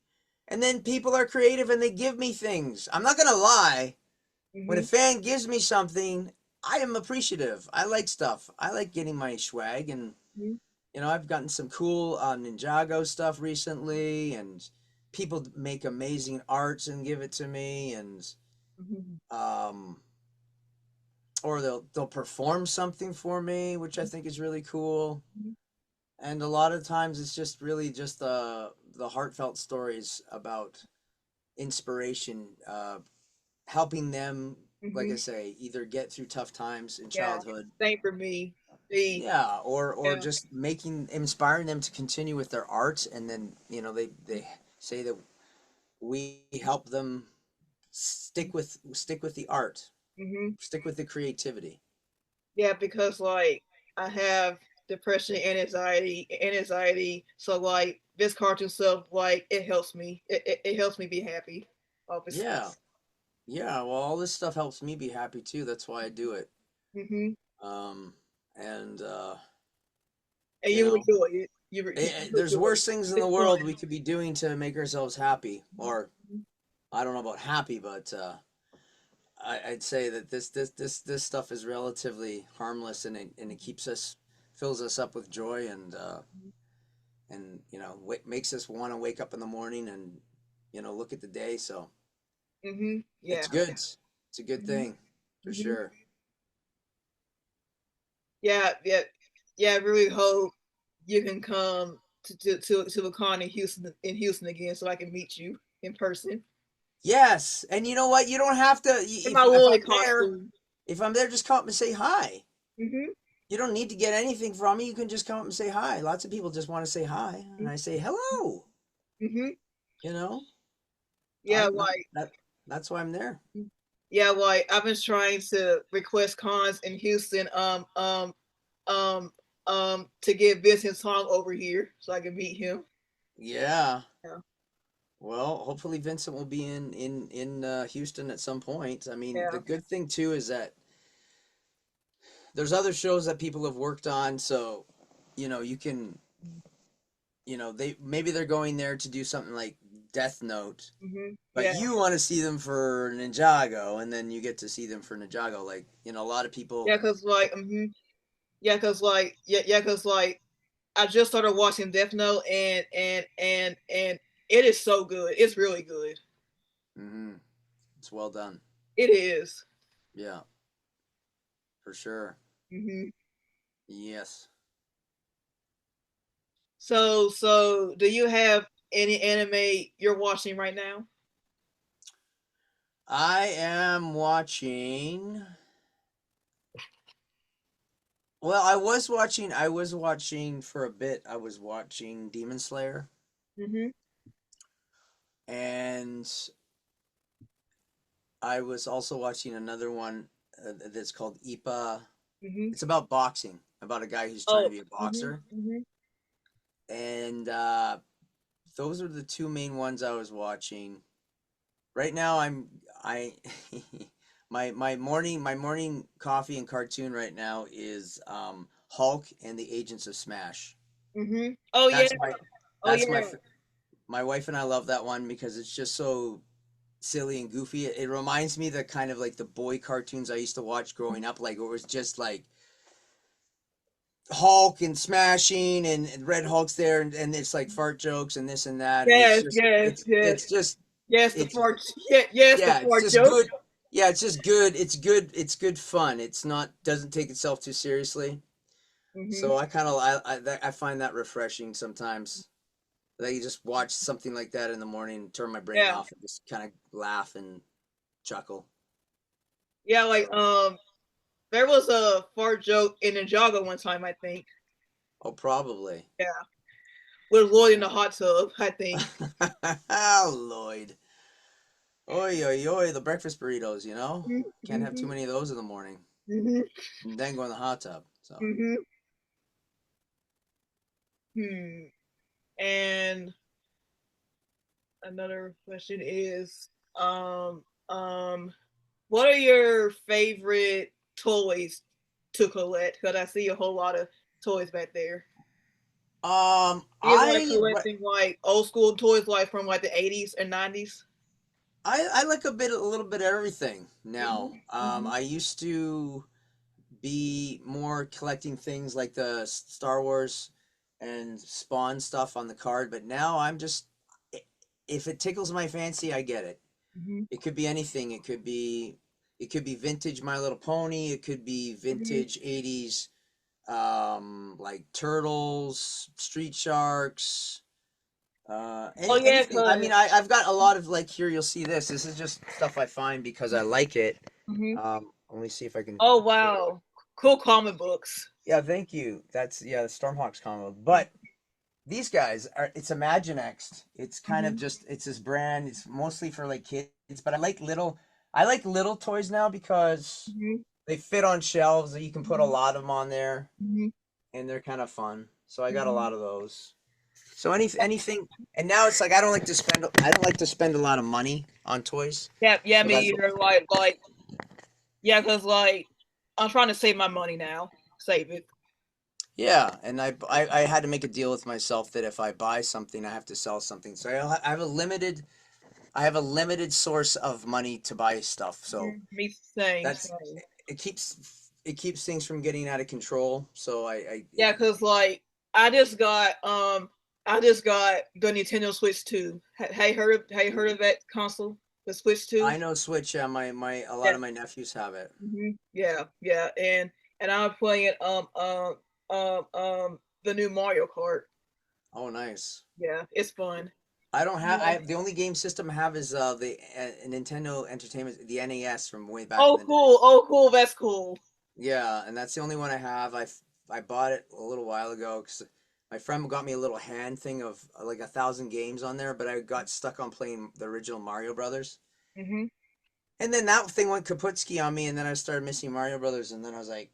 And then people are creative and they give me things. I'm not gonna lie. When a Mhm. fan gives me something, I am appreciative. I like stuff. I like getting my swag, and Mhm. I've gotten some cool Ninjago stuff recently, and people make amazing arts and give it to me, and Mhm. um, or they'll perform something for me, which I think is really cool. Mhm. And a lot of times it's just really just the heartfelt stories about inspiration, helping them, like I Mhm. say, either get through tough times in Yeah. childhood, Same for me. See. yeah, or Yeah. just inspiring them to continue with their art, and then they say that we help them stick with the art, Mhm. stick with the creativity. Yeah, because like I have depression and anxiety. So like this cartoon stuff, like it helps me. It helps me be happy. Obviously. Yeah, yeah. Well, all this stuff helps me be happy too. That's why I do it. Mhm. Um, and And you you know, enjoy it. You there's enjoy it. worse things in the It's fun. world we could be doing to make ourselves happy, or I don't know about happy, but I'd say that this stuff is relatively harmless, and it keeps us, fills us up with joy, and makes us want to wake up in the morning and look at the day. So Mhm. Yeah. it's good. It's a good Mhm. thing for Mhm. sure. Yeah. Yeah. Yeah. I really hope you can come to a con in Houston again, so I can meet you in person Yes, and you know what? You don't have to. in my If Lloyd I'm there, costume. just come up and say hi. Mhm. You don't need to get anything from me. You can just come up and say hi. Lots of people just want to say hi, and I say hello. Mhm. You know, Yeah. that, Like. that that's why I'm there. Yeah. Like I've been trying to request cons in Houston. Um. To get Vincent's song over here so I can meet him. Yeah. Yeah. Well, hopefully Vincent will be in Houston at some point. I mean, the Yeah. good thing too is that there's other shows that people have worked on, so you can, they're going there to do something like Death Note, Mhm. but Yeah. you want to see them for Ninjago, and then you get to see them for Ninjago. Like, a lot of people. Yeah. Cause like. Mhm. Yeah. Cause like. Yeah. Yeah. Cause like. I just started watching Death Note and it is so good. It's really good. Hmm. It's well done. It is. Yeah, for sure. Hmm. Yes. So do you have any anime you're watching right now? I am watching. Well, I was watching for a bit. I was watching Demon Slayer, Hmm. and I was also watching another one. that's called Ipa. Mm-hmm. It's about boxing, about a guy who's trying to Oh. be a Mm-hmm. boxer, Mm-hmm. and those are the two main ones I was watching. Right now, I my morning coffee and cartoon right now is Hulk and the Agents of Smash. Mm-hmm. Oh yeah. That's my Oh that's my yeah. f- my wife and I love that one because it's just so silly and goofy. It reminds me the kind of like the boy cartoons I used to watch growing up, like it was just like Hulk and smashing and Red Hulk's there and it's like fart jokes and this and that and it's Yes. just Yes. it's Yes. it's just Yes. The it's fart. Yeah. Yes. The yeah, it's fart just joke. good. Yeah, it's just good. It's good. It's good fun. It's not doesn't take itself too seriously. Mm-hmm. So I find that refreshing sometimes. That you just watch something like that in the morning, turn my brain Yeah. off, and just kind of laugh and chuckle. Yeah. Like So, there was a fart joke in Ninjago one time, I think. oh, probably. Yeah. With Lloyd in the hot tub, I think. Lloyd. Oi, oi, oi, the breakfast burritos, you know? Can't have too Mm-hmm. many of those in the morning. Mm-hmm. And then go in the hot tub. So, Mm-hmm. Hmm. And another question is, um, um, what are your favorite toys to collect? Because I see a whole lot of toys back there. You like I collecting like old school toys, like from like the 80s and 90s? I like a little bit of everything now. Mm-hmm. I used to be more collecting things like the Star Wars and Spawn stuff on the card, but now I'm just if it tickles my fancy, I get it. Mm-hmm. It could be anything. It could be vintage My Little Pony. It could be Mm-hmm. vintage 80s like Turtles, Street Sharks, Oh yeah, anything. I mean, cause I've got a lot of like here. You'll see this. This is just stuff I find because I like it. mm-hmm. Let me see if I can. Oh wow, cool comic books. Yeah, thank you. That's yeah, the Stormhawks combo. But these guys are. It's Imaginext. It's kind of Mm-hmm. just. It's this brand. It's mostly for like kids. But I like little. I like little toys now because Mm-hmm. they fit on shelves. You can put a Mm-hmm. lot of them on there, Mm-hmm. and they're kind of fun. So I got a Mm-hmm. lot of those. So anything, and now it's like I don't like to spend. I don't like to spend a lot of money on toys. Yeah, yeah, So me that's either. Yeah, cause like I'm trying to save my money now. Save it. yeah. And I had to make a deal with myself that if I buy something, I have to sell something. So I have a limited. I have a limited source of money to buy stuff. So Me same, that's same. it keeps things from getting out of control. So Yeah, cause like I just got I just got the Nintendo Switch 2. Hey heard of that console? The Switch 2? I know Switch. Yeah, my a lot Yeah. of my nephews have it. Yeah, yeah, and I'm playing the new Mario Kart. Oh, nice. Yeah, it's fun. I don't have. Yeah. The only game system I have is the Nintendo Entertainment, the NES from way back in Oh the day. cool. Oh cool. That's cool. Yeah, and that's the only one I have. I bought it a little while ago because my friend got me a little hand thing of like 1,000 games on there, but I got stuck on playing the original Mario Brothers. Mhm. And then that thing went kaputski on me, and then I started missing Mario Brothers, and then I was like,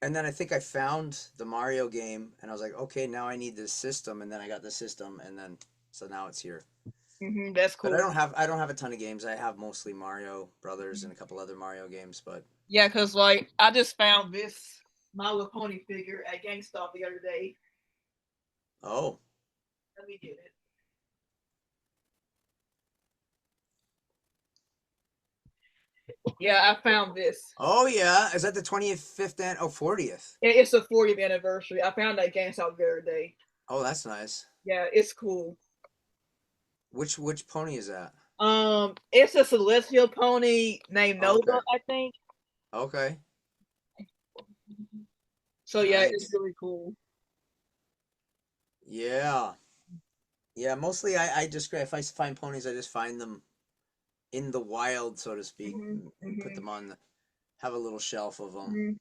and then I think I found the Mario game, and I was like, okay, now I need this system, and then I got the system, and then so now it's here. Mhm. That's But cool. I don't have a ton of games. I have mostly Mario Brothers and a couple other Mario games, but Yeah, cause like I just found this My Little Pony figure at GameStop the other day. oh, Let me get it. Yeah, I found this. oh yeah, is that the 20th, 5th, and oh 40th? It's the 40th anniversary. I found that GameStop the other day. Oh, that's nice. Yeah, it's cool. Which pony is that? It's a celestial pony named Oh, okay, Nova, I think. okay, So yeah, it's nice. really cool. Yeah, yeah. Mostly, I just if I find ponies, I just find them in the wild, so to speak, Hmm. and put them on. Have a little shelf of them. Hmm.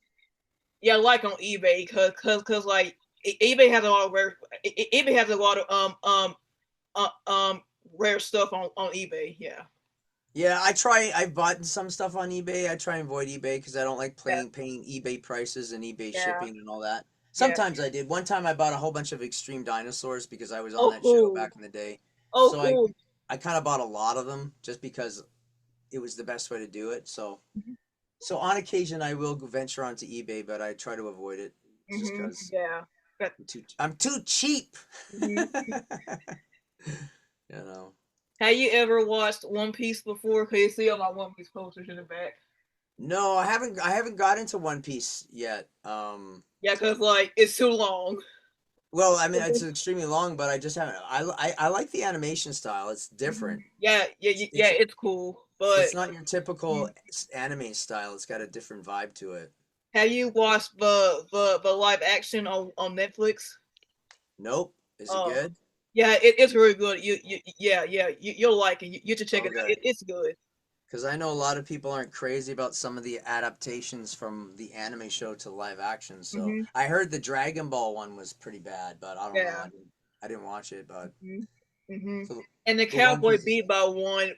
Yeah, like on eBay, cause like eBay has a lot of eBay has a lot of rare stuff on eBay. Yeah. Yeah, I've bought some stuff on eBay. I try and avoid eBay because I don't like Yeah, paying eBay prices and eBay yeah, shipping and all that. yeah. Sometimes I did. One time I bought a whole bunch of extreme dinosaurs because I was on Oh, that show cool. back in the day. Oh, So cool. I kind of bought a lot of them just because it was the best way to do it. So on occasion I will venture onto eBay, but I try to avoid it just Mm-hmm. because Yeah. But, I'm too cheap. mhm. You know. Have you ever watched One Piece before? Can you see all my One Piece posters in the back? No, I haven't got into One Piece yet. Yeah, cause like it's too long. Well, I mean, it's extremely long, but I just haven't. I like the animation style. It's different. Yeah, yeah, It's yeah. it's It's cool. But it's not your typical mhm. anime style. It's got a different vibe to it. Have you watched the live action on Netflix? Nope. Is it Oh, good? yeah, it's really good. You'll like it. You should check it out. Okay. It's good. Because I know a lot of people aren't crazy about some of the adaptations from the anime show to live action. So Hmm. I heard the Dragon Ball one was pretty bad, but I don't know. Yeah. I didn't watch it, but Hmm. Hmm. so And the the One Cowboy Piece Bebop one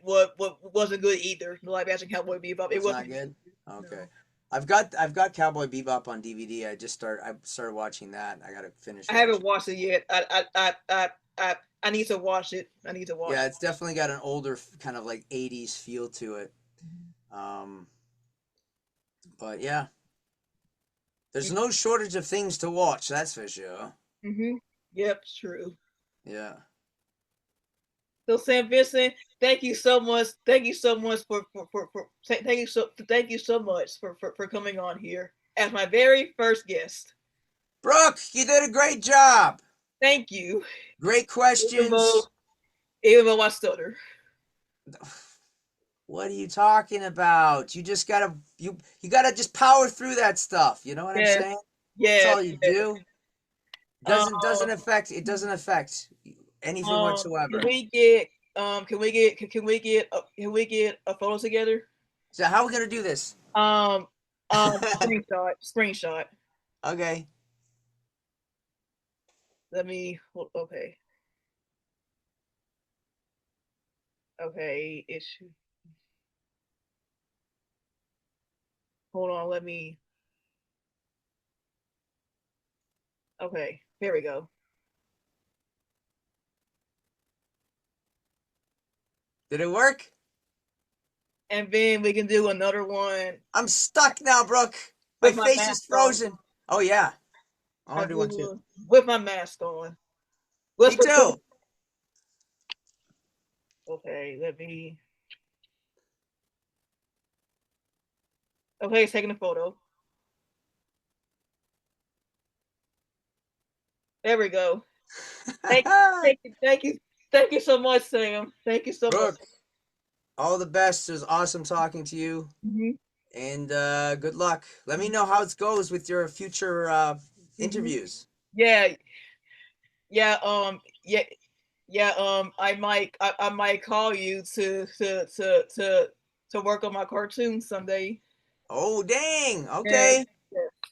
wasn't good either. The live action Cowboy Bebop. It was not wasn't. good. Okay. No. I've got Cowboy Bebop on DVD. I started watching that. I gotta finish I haven't watching. watched it yet. I need to watch it. I need to watch Yeah, it. it's definitely got an older kind of like 80s feel to it. Um, but yeah, there's no shortage of things to watch, that's for sure. Mm-hmm. Yep, it's true. Yeah. So Sam Vincent, thank you so much. Thank you so much thank you so much for coming on here as my very first guest. Brooke, you did a great job. Thank you. Great Even though questions. even though I stutter. What are you talking about? You gotta just power through that stuff. You know what I'm Yeah, saying? That's yeah, all you yeah. do. Doesn't affect anything Can whatsoever. we get can we get a photo together? So how are we gonna do this? Um screenshot. Okay. Let me okay. Okay, it should hold on, let me okay, there we go. Did it work? And then we can do another one I'm stuck now, Brooke. My with my face is mask on. frozen. Oh yeah. I I want to do one too. do with my mask on. Me Let's too. okay, let me okay, taking a photo. There we go. Thank thank you so much, Sam. Thank you so much. Brooke, all the best. It was awesome talking to you. Hmm. And good luck. Let me know how it goes with your future Hmm. interviews. Yeah, yeah, yeah, yeah. I might call you to work on my cartoon someday. Oh, dang. Yeah, Okay.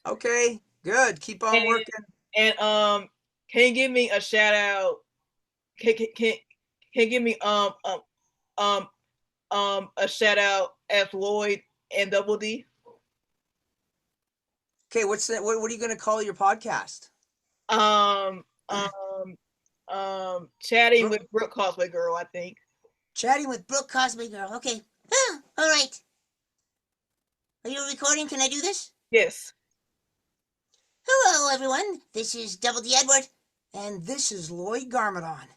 Okay. Good. Keep on and working. and can you give me a shout out? Can you give me um a shout out as Lloyd and Double D? Okay. What's that? What are you going to call your podcast? Um um chatting Brooke, with Brookecosplaygirl, I think. Chatting with Brookecosplaygirl. Okay. All right. Are you recording? Can I do this? Yes. Hello, everyone. This is Double D Edward. and this is Lloyd Garmadon.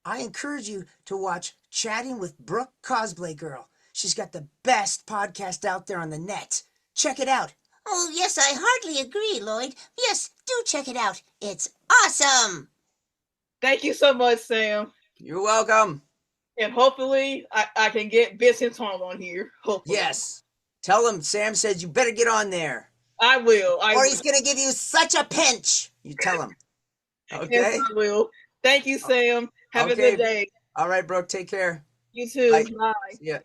I encourage you to watch Chatting with Brooke Cosplay Girl. She's got the best podcast out there on the net. Check it out. Oh, yes, I hardly agree, Lloyd. Yes, do check it out. It's awesome. Thank you so much, Sam. You're welcome. And hopefully I can get Vincent Tom on here. Hopefully. Yes. Tell him Sam says you better get on there. I will. I Or will. he's going to give you such a pinch. You tell him. Yes, Okay? I will. Thank you, Sam. Have a Okay. good day. All right, Brooke. Take care. You too. Bye. Bye. See ya.